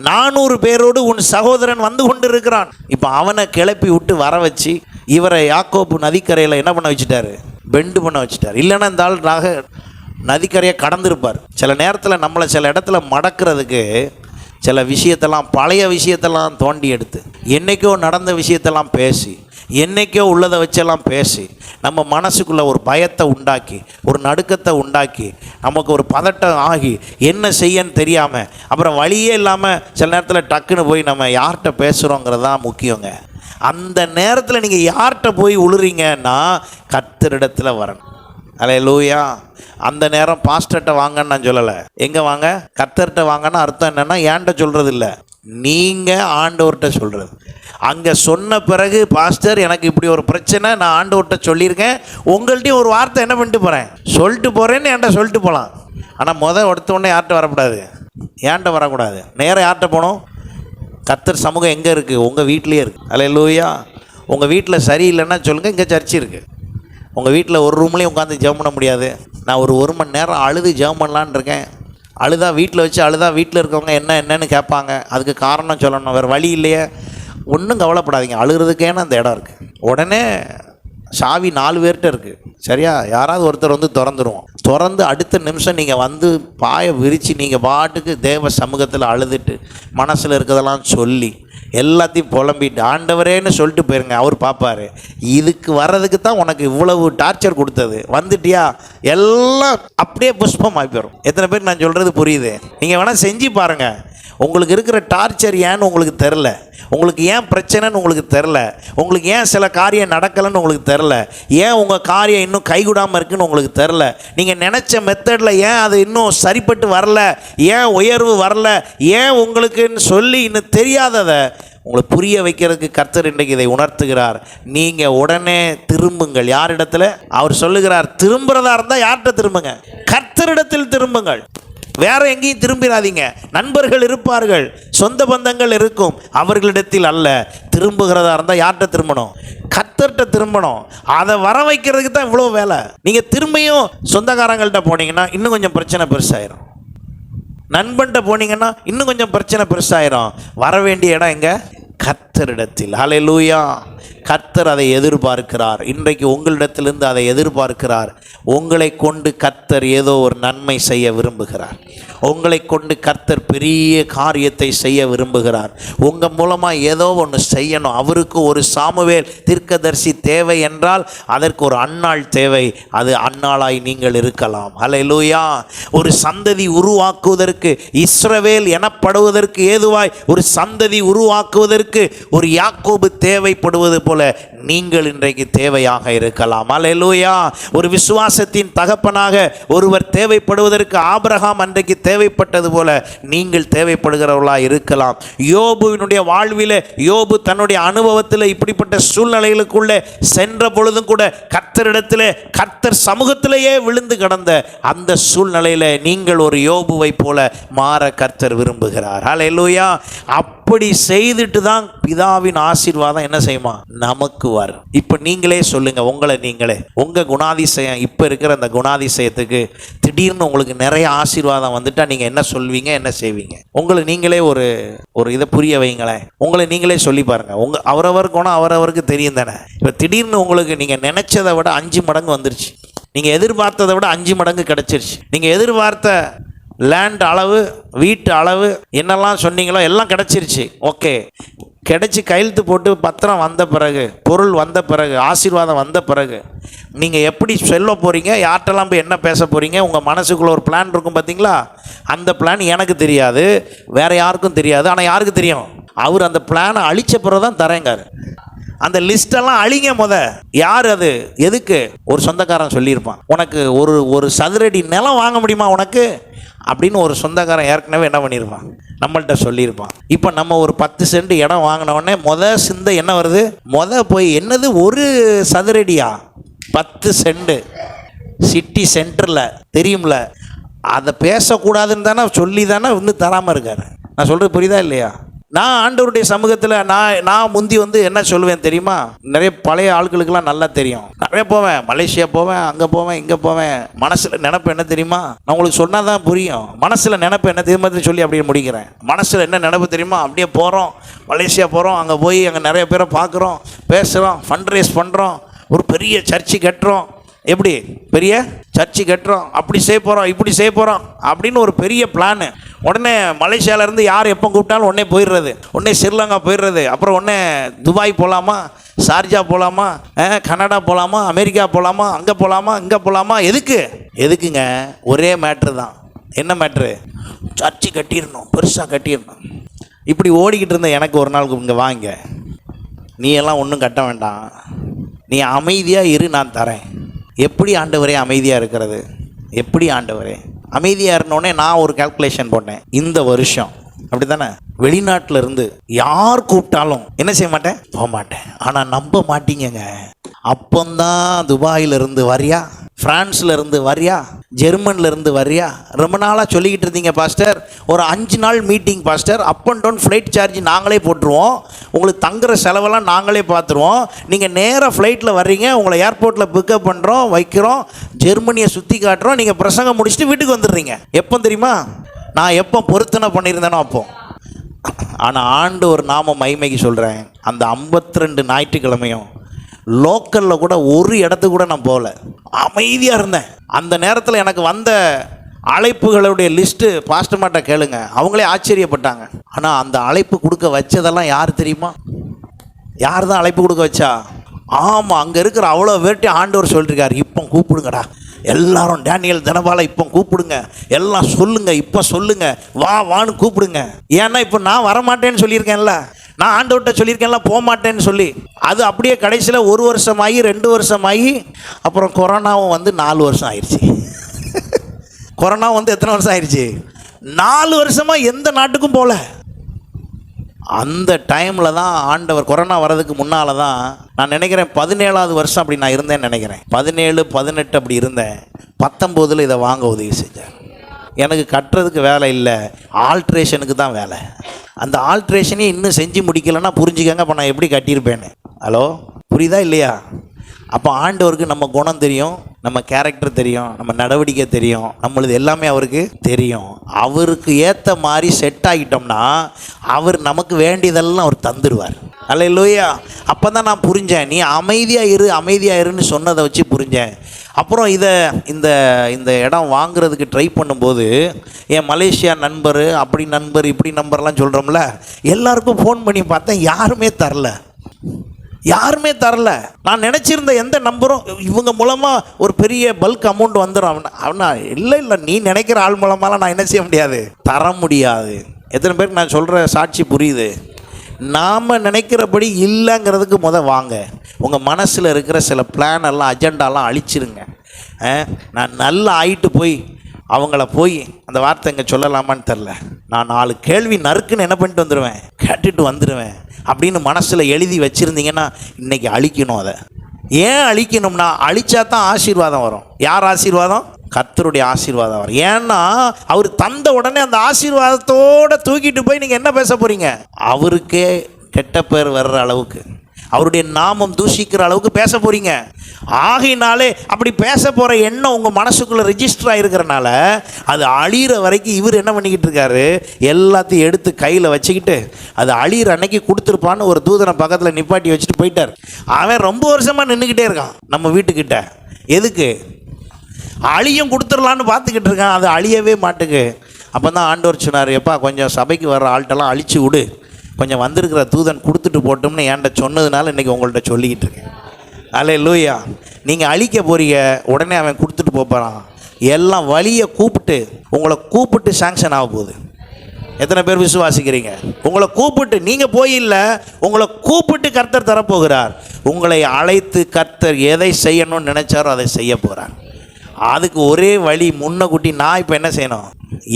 400 பேரோடு உன் சகோதரன் வந்து கொண்டு இருக்கிறான். இப்போ அவனை கிளப்பி விட்டு வர வச்சு இவரை யாக்கோபு நதிக்கரையில் என்ன பண்ண வச்சுட்டாரு? பெண்டு பண்ண வச்சுட்டார். இல்லைன்னா இந்த ஆள் நதிக்கரையை கடந்திருப்பார். சில நேரத்தில் நம்மளை சில இடத்துல மடக்கிறதுக்கு சில விஷயத்தெல்லாம், பழைய விஷயத்தெல்லாம் தோண்டி எடுத்து, என்றைக்கோ நடந்த விஷயத்தெல்லாம் பேசி, என்றைக்கோ உள்ளதை வச்செல்லாம் பேசி, நம்ம மனசுக்குள்ளே ஒரு பயத்தை உண்டாக்கி, ஒரு நடுக்கத்தை உண்டாக்கி, நமக்கு ஒரு பதட்டம் ஆகி, என்ன செய்யன்னு தெரியாமல், அப்புறம் வழியே இல்லாமல் சில நேரத்தில் டக்குன்னு போய் நம்ம யார்கிட்ட பேசுகிறோங்கிறது தான் முக்கியங்க. அந்த நேரத்தில் நீங்கள் யார்கிட்ட போய் உளுறீங்கன்னா கர்த்தரிடத்தில் வரணும். அல்லேலூயா. அந்த நேரம் பாஸ்டர்கிட்ட வாங்கன்னு நான் சொல்லலை. எங்கே வாங்க? கர்த்தர்கிட்ட வாங்கன்னா அர்த்தம் என்னென்னா, ஏன்ட்ட சொல்கிறது இல்லை, நீங்கள் ஆண்டவர்கிட்ட சொல்கிறது. அங்கே சொன்ன பிறகு, பாஸ்டர் எனக்கு இப்படி ஒரு பிரச்சனை, நான் ஆண்டவர்கிட்ட சொல்லியிருக்கேன், உங்கள்கிட்டையும் ஒரு வார்த்தை என்ன பண்ணிட்டு போகிறேன், சொல்லிட்டு போகிறேன்னு என்கிட்ட சொல்லிட்டு போகலாம். ஆனால் ஒருத்தவொடனே யார்கிட்ட வரக்கூடாது, ஏன்ட்ட வரக்கூடாது. நேராக யார்கிட்ட போகணும்? கர்த்தர் சமூகம் எங்கே இருக்குது? உங்கள் வீட்லேயே இருக்குது. அல்லேலூயா. உங்கள் வீட்டில் சரியில்லைன்னா சொல்லுங்கள், இங்கே சர்ச்சு இருக்குது. உங்கள் வீட்டில் ஒரு ரூம்லேயும் உட்காந்து ஜெபம் பண்ண முடியாது. நான் ஒரு மணி நேரம் அழுது ஜெபம் பண்ணலான்னு இருக்கேன். அழுதா வீட்டில் வச்சு அழுதா வீட்டில் இருக்கவங்க என்னன்னு கேட்பாங்க. அதுக்கு காரணம் சொல்லணும், வேறு வழி இல்லையே. ஒன்றும் கவலைப்படாதீங்க, அழுகிறதுக்கேன்னு அந்த இடம் இருக்குது. உடனே சாவி 4 பேர்கிட்ட இருக்குது. சரியா? யாராவது ஒருத்தர் வந்து திறந்துருவோம். திறந்து அடுத்த நிமிஷம் நீங்கள் வந்து பாயை விரித்து நீங்கள் பாட்டுக்கு தேவ சமூகத்தில் அழுதுட்டு மனசில் இருக்கிறதெல்லாம் சொல்லி எல்லாத்தையும் புலம்பிட்டு ஆண்டவரேன்னு சொல்லிட்டு போயிருங்க. அவர் பார்ப்பார். இதுக்கு வர்றதுக்கு தான் உனக்கு இவ்வளவு டார்ச்சர் கொடுத்தது, வந்துட்டியா, எல்லாம் அப்படியே புஷ்பமாகி போயிடும். எத்தனை பேர் நான் சொல்கிறது புரியுது? நீங்கள் வேணால் செஞ்சு பாருங்கள். உங்களுக்கு இருக்கிற டார்ச்சர் ஏன்னு உங்களுக்கு தெரில, உங்களுக்கு ஏன் பிரச்சனைன்னு உங்களுக்கு தெரில, உங்களுக்கு ஏன் சில காரியம் நடக்கலைன்னு உங்களுக்கு தெரில, ஏன் உங்கள் காரியம் இன்னும் கைகூடாமல் இருக்குன்னு உங்களுக்கு தெரில, நீங்கள் நினச்ச மெத்தடில் ஏன் அது இன்னும் சரிப்பட்டு வரல, ஏன் உயர்வு வரல, ஏன் உங்களுக்குன்னு சொல்லி இன்னும் தெரியாததை உங்களுக்கு புரிய வைக்கிறதுக்கு கர்த்தர் இன்றைக்கு இதை உணர்த்துகிறார். நீங்கள் உடனே திரும்புங்கள். யாரிடத்துல? அவர் சொல்லுகிறார், திரும்புறதா இருந்தால் யார்கிட்ட திரும்புங்க? கர்த்தரிடத்தில் திரும்புங்கள். வேற எங்கேயும் திரும்பிடாதீங்க. நண்பர்கள் இருப்பார்கள், சொந்த பந்தங்கள் இருக்கும், அவர்களிடத்தில் அல்ல. திரும்புகிறதா இருந்தால் யார்கிட்ட திரும்பணும்? கர்த்தர்கிட்ட திரும்பணும். அதை வர வைக்கிறதுக்கு தான் இவ்வளோ வேலை. நீங்கள் திரும்பியும் சொந்தக்காரங்கள்ட்ட போனீங்கன்னா இன்னும் கொஞ்சம் பிரச்சனை பெருசாயிரும். நண்பன்கிட்ட போனீங்கன்னா இன்னும் கொஞ்சம் பிரச்சனை பெருசாயிரும். வர வேண்டிய இடம் எங்க? கர்த்தரிடத்தில். ஹல்லேலூயா. கர்த்தர் அதை எதிர்பார்க்கிறார். இன்றைக்கு உங்களிடத்திலிருந்து அதை எதிர்பார்க்கிறார். உங்களை கொண்டு கர்த்தர் ஏதோ ஒரு நன்மை செய்ய விரும்புகிறார். உங்களை கொண்டு கர்த்தர் பெரிய காரியத்தை செய்ய விரும்புகிறார். உங்கள் மூலமாக ஏதோ ஒன்று செய்யணும். அவருக்கு ஒரு சாமுவேல் தீர்க்கதரிசி தேவை என்றால் அதற்கு ஒரு அன்னாள் தேவை. அது அன்னாளாய் நீங்கள் இருக்கலாம். ஹல்லேலூயா. ஒரு சந்ததி உருவாக்குவதற்கு, இஸ்ரவேல் எனப்படுவதற்கு ஏதுவாய் ஒரு சந்ததி உருவாக்குவதற்கு ஒரு யாக்கோபு தேவைப்படுவது போல நீங்கள் இன்றைக்கு தேவையாக இருக்கலாம். ஹல்லேலூயா. ஒரு விசுவாசத்தின் தகப்பனாக ஒருவர் தேவைப்படுவதற்கு ஆபிரகாம் அன்றைக்கு தேவைப்பட்டது போல நீங்கள் தேவைப்படுகிறவர்களாக இருக்கலாம். யோபுவினுடைய வாழ்விலே, யோபு தன்னுடைய அனுபவத்தில் இப்படிப்பட்ட சூழ்நிலைகளுக்குள்ளே சென்ற பொழுதும் கூட கர்த்தரிடத்திலே, கர்த்தர் சமூகத்திலேயே விழுந்து கிடந்த அந்த சூழ்நிலையில் நீங்கள் ஒரு யோபுவை போல மாற கர்த்தர் விரும்புகிறார். ஹல்லேலூயா. அப்படி செய்துட்டு தான் பிதாவின் ஆசீர்வாதம் என்ன செய்யுமா? நமக்கு வரும். இப்போ நீங்களே சொல்லுங்க, உங்களை நீங்களே, உங்கள் குணாதிசயம், இப்போ இருக்கிற அந்த குணாதிசயத்துக்கு திடீர்னு உங்களுக்கு நிறைய ஆசீர்வாதம் வந்துட்டா நீங்கள் என்ன சொல்வீங்க, என்ன செய்வீங்க? உங்களை நீங்களே ஒரு இதை புரிய வைங்களேன். உங்களை நீங்களே சொல்லி பாருங்கள். அவரவர் குணம் அவரவருக்கு தெரியும் தானே. இப்போ திடீர்னு உங்களுக்கு நீங்கள் நினச்சதை விட 5 மடங்கு வந்துருச்சு. நீங்கள் எதிர்பார்த்ததை விட 5 மடங்கு கிடச்சிருச்சு. நீங்கள் எதிர்பார்த்த லேண்ட் அளவு, வீட்டு அளவு, என்னெல்லாம் சொன்னீங்களோ எல்லாம் கிடச்சிருச்சு. ஓகே, கிடைச்சி கையெழுத்து போட்டு பத்திரம் வந்த பிறகு, பொருள் வந்த பிறகு, ஆசீர்வாதம் வந்த பிறகு நீங்கள் எப்படி சொல்ல போகிறீங்க, யார்கிட்டலாம் போய் என்ன பேச போகிறீங்க? உங்கள் மனசுக்குள்ளே ஒரு பிளான் இருக்கும் பார்த்தீங்களா? அந்த பிளான் எனக்கு தெரியாது, வேறு யாருக்கும் தெரியாது. ஆனால் யாருக்கு தெரியும்? அவர் அந்த பிளானை அழித்த பிறகு தான் தரேங்காரு. அந்த லிஸ்டெல்லாம் அழிங்க. யார் அது? எதுக்கு? ஒரு சொந்தக்காரன் சொல்லியிருப்பான், உனக்கு ஒரு சதுரடி நிலம் வாங்க முடியுமா உனக்கு அப்படின்னு ஒரு சொந்தக்காரன் ஏற்கனவே என்ன பண்ணியிருப்பான், நம்மள்கிட்ட சொல்லியிருப்பான். இப்போ நம்ம ஒரு 10 சென்ட் இடம் வாங்கினோடனே சிந்தை என்ன வருது? போய் என்னது ஒரு சதுரடியா? 10 சென்ட் சிட்டி சென்டரில் தெரியும்ல, அதை பேசக்கூடாதுன்னு தானே சொல்லி தானே வந்து தராமல் இருக்காரு. நான் சொல்கிறது புரியுதா இல்லையா? நான் ஆண்டவருடைய சமூகத்தில் நான் முந்தி என்ன சொல்லுவேன் தெரியுமா? நிறைய பழைய ஆட்களுக்கெல்லாம் நல்லா தெரியும். நிறைய போவேன், மலேசியா போவேன், அங்கே போவேன், இங்கே போவேன். மனசில் நினைப்பு என்ன தெரியுமா? நான் உங்களுக்கு சொன்னால் தான் புரியும். மனசில் நினைப்பு என்ன தெரியுமா சொல்லி அப்படியே முடிக்கிறேன். மனசில் என்ன நினைப்பு தெரியுமா? அப்படியே போகிறோம், மலேசியா போகிறோம், அங்கே போய் அங்கே நிறைய பேரை பார்க்குறோம், பேசுகிறோம், ஃபண்ட் ரைஸ் பண்ணுறோம், ஒரு பெரிய சர்ச்சு கட்டுறோம். எப்படி பெரிய சர்ச்சு கட்டுறோம், அப்படி செய்ய போகிறோம், இப்படி செய்ய போகிறோம் அப்படின்னு ஒரு பெரிய பிளானு. உடனே மலேசியாவிலேருந்து யார் எப்போ கூப்பிட்டாலும் உடனே போயிடுறது, உடனே ஸ்ரீலங்கா போயிடுறது, அப்புறம் உடனே துபாய் போகலாமா, ஷார்ஜா போகலாமா, கனடா போகலாமா, அமெரிக்கா போகலாமா, அங்கே போகலாமா, இங்கே போகலாமா? எதுக்குங்க? ஒரே மேட்ரு தான். என்ன மேட்ரு? சர்ச்சு கட்டிடணும், பெருசாக கட்டிடணும். இப்படி ஓடிக்கிட்டு இருந்த எனக்கு ஒரு நாள் இங்கே வாங்க, நீ எல்லாம் ஒன்றும் கட்ட வேண்டாம், நீ அமைதியாக இரு, நான் தரேன். எப்படி ஆண்டவரே அமைதியாக இருக்கிறது? எப்படி ஆண்டவரே அமைதியாக இருந்தோடனே நான் ஒரு கால்குலேஷன் போட்டேன். இந்த வருஷம் அப்படி தானே, வெளிநாட்டில் இருந்து யார் கூப்பிட்டாலும் என்ன செய்ய மாட்டேன், போக மாட்டேன். ஆனால் நம்ப மாட்டீங்க, அப்போந்தான் துபாயிலிருந்து வரியா, ஃப்ரான்ஸில் இருந்து வரியா, ஜெர்மனில் இருந்து வரியா, ரொம்ப நாளாக சொல்லிக்கிட்டு இருந்தீங்க பாஸ்டர், ஒரு 5 நாள் meeting pastor, up and down flight charge நாங்களே போட்டுருவோம், உங்களுக்கு தங்குற செலவெல்லாம் நாங்களே பார்த்துருவோம், நீங்கள் நேராக ஃப்ளைட்டில் வர்றீங்க, உங்களை ஏர்போர்ட்டில் பிக்கப் பண்ணுறோம், வைக்கிறோம், ஜெர்மனியை சுற்றி காட்டுறோம், நீங்கள் பிரசங்கம் முடிச்சுட்டு வீட்டுக்கு வந்துடுறீங்க. எப்போ தெரியுமா? நான் எப்போ பொருத்தனை பண்ணியிருந்தேனோ அப்போ. ஆனால் ஆண்டு ஒரு நாம மகிமைக்கு சொல்கிறேன், அந்த 52 ஞாயிற்றுக்கிழமையும் லோக்கலில் கூட ஒரு இடத்துக்கு கூட நான் போகல, அமைதியாக இருந்தேன். அந்த நேரத்தில் எனக்கு வந்த அழைப்புகளுடைய லிஸ்ட்டு பாஸ்டர்மாட்ட கேளுங்க, அவங்களே ஆச்சரியப்பட்டாங்க. ஆனால் அந்த அழைப்பு கொடுக்க வச்சதெல்லாம் யார் தெரியுமா? யார் தான் அழைப்பு கொடுக்க வச்சா? ஆமாம், அங்கே இருக்கிற அவ்வளோ பேர்ட்டி ஆண்டவர் சொல்லியிருக்காரு, இப்போ கூப்பிடுங்கடா எல்லாரும், டேனியல் தனபால இப்போ கூப்பிடுங்க, எல்லாம் சொல்லுங்க, இப்போ சொல்லுங்க, வான்னு கூப்பிடுங்க. ஏன்னா இப்போ நான் வரமாட்டேன்னு சொல்லியிருக்கேன்ல, நான் ஆண்டவர்கிட்ட சொல்லியிருக்கேன்ல போக மாட்டேன்னு சொல்லி. அது அப்படியே கடைசியில் 1 வருஷமாகி 2 வருஷமாகி அப்புறம் கொரோனாவும் வந்து 4 வருஷம் ஆயிடுச்சு. கொரோனா வந்து எத்தனை வருஷம் ஆயிடுச்சு? 4 வருஷமாக எந்த நாட்டுக்கும் போகல. அந்த டைமில் தான் ஆண்டவர், கொரோனா வர்றதுக்கு முன்னால் தான் நான் நினைக்கிறேன் 17வது வருஷம் அப்படி நான் இருந்தேன்னு நினைக்கிறேன். 17, 18 அப்படி இருந்தேன். 19 இதை வாங்க உதவி செஞ்சேன். எனக்கு கட்டுறதுக்கு வேலை இல்லை, ஆல்ட்ரேஷனுக்கு தான் வேலை. அந்த ஆல்ட்ரேஷனையும் இன்னும் செஞ்சு முடிக்கலைன்னா புரிஞ்சுக்கங்க, அப்போ நான் எப்படி கட்டியிருப்பேன்னு. ஹலோ, புரியுதா இல்லையா? அப்போ ஆண்டவருக்கு நம்ம குணம் தெரியும், நம்ம கேரக்டர் தெரியும், நம்ம நடவடிக்கை தெரியும், நம்மளது எல்லாமே அவருக்கு தெரியும். அவருக்கு ஏற்ற மாதிரி செட் ஆகிட்டோம்னா அவர் நமக்கு வேண்டியதெல்லாம் அவர் தந்துடுவார். அல்லேலூயா. அப்போ தான் நான் புரிஞ்சேன், நீ அமைதியாக இருன்னு சொன்னதை வச்சு புரிஞ்சேன். அப்புறம் இந்த இந்த இடம் வாங்குறதுக்கு ட்ரை பண்ணும்போது என் மலேசியா நண்பர், அப்படி நண்பர், இப்படி நம்பர்லாம் சொல்கிறோம்ல, எல்லாருக்கும் ஃபோன் பண்ணி பார்த்தேன், யாருமே தரல. நான் நினச்சிருந்த எந்த நம்பரும் இவங்க மூலமாக ஒரு பெரிய பல்க் அமௌண்ட் வந்துடும். அவனா இல்லை, நீ நினைக்கிற ஆள் மூலமாலாம் நான் என்ன செய்ய முடியாது, தர முடியாது. எத்தனை பேருக்கு நான் சொல்கிற சாட்சி புரியுது? நாம் நினைக்கிறபடி இல்லைங்கிறதுக்கு வாங்க, உங்கள் மனசில் இருக்கிற சில பிளான் எல்லாம், அஜெண்டாலாம் அழிச்சிருங்க. நான் நல்லா ஆயிட்டு போய் அவங்கள போய் அந்த வார்த்தை இங்கே சொல்லலாமான்னு தெரில, நான் 4 கேள்வி நறுக்குன்னு என்ன பண்ணிட்டு வந்துடுவேன், கேட்டுட்டு வந்துடுவேன் அப்படின்னு மனசில் எழுதி வச்சுருந்தீங்கன்னா இன்றைக்கி அழிக்கணும். அதை ஏன் அழிக்கணும்னா, அழிச்சா தான் ஆசீர்வாதம் வரும். யார் ஆசீர்வாதம்? கர்த்தருடைய ஆசீர்வாதம் வரும். ஏன்னா அவர் தந்த உடனே அந்த ஆசீர்வாதத்தோடு தூக்கிட்டு போய் நீங்கள் என்ன பேச போகிறீங்க? அவருக்கே கெட்ட பேர் வர்ற அளவுக்கு, அவருடைய நாமம் தூஷிக்கிற அளவுக்கு பேச போகிறீங்க. ஆகையினாலே அப்படி பேச போகிற எண்ணம் உங்கள் மனசுக்குள்ளே ரிஜிஸ்டர் ஆகிருக்கிறனால அது அழிகிற வரைக்கும் இவர் என்ன பண்ணிக்கிட்டு இருக்காரு, எல்லாத்தையும் எடுத்து கையில் வச்சுக்கிட்டு அது அழிகிற அன்னைக்கு கொடுத்துருப்பான்னு ஒரு தூதனை பக்கத்தில் நிப்பாட்டி வச்சுட்டு போயிட்டார். அவன் ரொம்ப வருஷமாக நின்றுக்கிட்டே இருக்கான் நம்ம வீட்டுக்கிட்ட. எதுக்கு? அழியும் கொடுத்துடலான்னு பார்த்துக்கிட்டு இருக்கான், அது அழியவே மாட்டுக்கு. அப்போ தான் ஆண்டவர் சொன்னார், எப்பா கொஞ்சம் சபைக்கு வர்ற ஆள்கிட்டலாம் அழிச்சு விடு, கொஞ்சம் வந்திருக்கிற தூதன் கொடுத்துட்டு போட்டோம்னு என்கிட்ட சொன்னதுனால இன்றைக்கி உங்கள்கிட்ட சொல்லிக்கிட்டு இருக்கேன். அல்லேலூயா. நீங்கள் அழிக்க போறீங்க, உடனே அவன் கொடுத்துட்டு போகிறான். எல்லாம் வழியை உங்களை கூப்பிட்டு சாங்ஷன் ஆக போகுது. எத்தனை பேர் விசுவாசிக்கிறீங்க? உங்களை கூப்பிட்டு, நீங்கள் போய் இல்லை, உங்களை கூப்பிட்டு கர்த்தர் தரப்போகிறார். உங்களை அழைத்து கர்த்தர் எதை செய்யணும்னு நினைச்சாரோ அதை செய்ய போகிறார். அதுக்கு ஒரே வழி, முன்னக்கூட்டி நான் இப்போ என்ன செய்யணும்,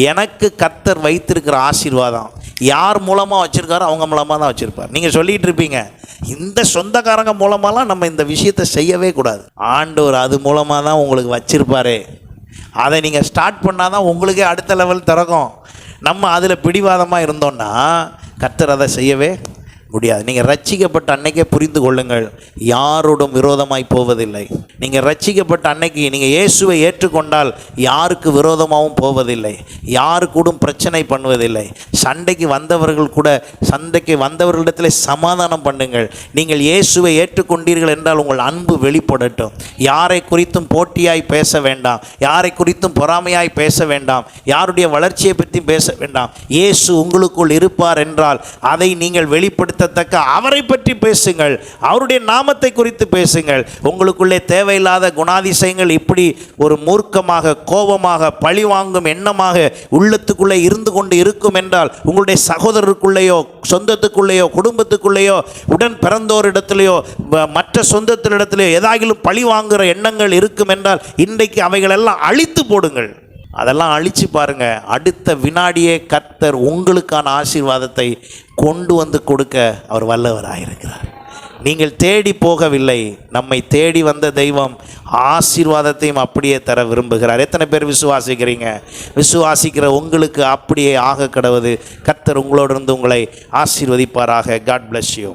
எனக்கு கர்த்தர் வைத்திருக்கிற ஆசீர்வாதம் யார் மூலமாக வச்சுருக்காரோ அவங்க மூலமாக தான் வச்சுருப்பார். நீங்கள் சொல்லிகிட்டு இருப்பீங்க, இந்த சொந்தக்காரங்க மூலமாலாம் நம்ம இந்த விஷயத்தை செய்யவே கூடாது. ஆண்டவர் அது மூலமாக தான் உங்களுக்கு வச்சுருப்பாரு. அதை நீங்கள் ஸ்டார்ட் பண்ணால் தான் உங்களுக்கே அடுத்த லெவல் திறக்கும். நம்ம அதில் பிடிவாதமாக இருந்தோன்னா கர்த்தர் அதை செய்யவே முடியாது. நீங்கள் ரட்சிக்கப்பட்ட அன்னைக்கே புரிந்து கொள்ளுங்கள், யாரோடும் விரோதமாய் போவதில்லை. நீங்கள் ரட்சிக்கப்பட்ட அன்னைக்கு நீங்கள் இயேசுவை ஏற்றுக்கொண்டால் யாருக்கு விரோதமாகவும் போவதில்லை, யாரு கூடும் பிரச்சனை பண்ணுவதில்லை. சண்டைக்கு வந்தவர்களிடத்தில் சமாதானம் பண்ணுங்கள். நீங்கள் இயேசுவை ஏற்றுக்கொண்டீர்கள் என்றால் உங்கள் அன்பு வெளிப்படட்டும். யாரை குறித்தும் போட்டியாய் பேச வேண்டாம், யாரை குறித்தும் பொறாமையாய் பேச வேண்டாம், யாருடைய வளர்ச்சியை பற்றி பேச வேண்டாம். இயேசு உங்களுக்குள் இருப்பார் என்றால் அதை நீங்கள் வெளிப்படுத்த அவரை பற்றி பேசுங்கள், அவருடைய நாமத்தை குறித்து பேசுங்கள். உங்களுக்குள்ளே தேவையில்லாத குணாதிசயங்கள் இப்படி ஒரு மூர்க்கமாக, கோபமாக, பழிவாங்கும் எண்ணமாக உள்ளத்துக்குள்ளே இருந்து கொண்டு இருக்கும் என்றால், உங்களுடைய சகோதரருக்குள்ளேயோ, சொந்தத்துக்குள்ளேயோ, குடும்பத்துக்குள்ளேயோ, உடன் பிறந்தோரிடத்திலேயோ, மற்ற சொந்தத்தினிடத்திலேயோ ஏதாகிலும் பழி வாங்குகிற எண்ணங்கள் இருக்கும் என்றால் இன்றைக்கு அவைகளெல்லாம் அழித்து போடுங்கள். அதெல்லாம் அழித்து பாருங்கள். அடுத்த வினாடியே கர்த்தர் உங்களுக்கான ஆசீர்வாதத்தை கொண்டு வந்து கொடுக்க அவர் வல்லவராயிருக்கிறார். நீங்கள் தேடி போகவில்லை, நம்மை தேடி வந்த தெய்வம் ஆசீர்வாதத்தையும் அப்படியே தர விரும்புகிறார். எத்தனை பேர் விசுவாசிக்கிறீங்க? விசுவாசிக்கிற உங்களுக்கு அப்படியே ஆக கடவுது. கர்த்தர் உங்களோடு இருந்து உங்களை ஆசீர்வதிப்பாராக. God bless you.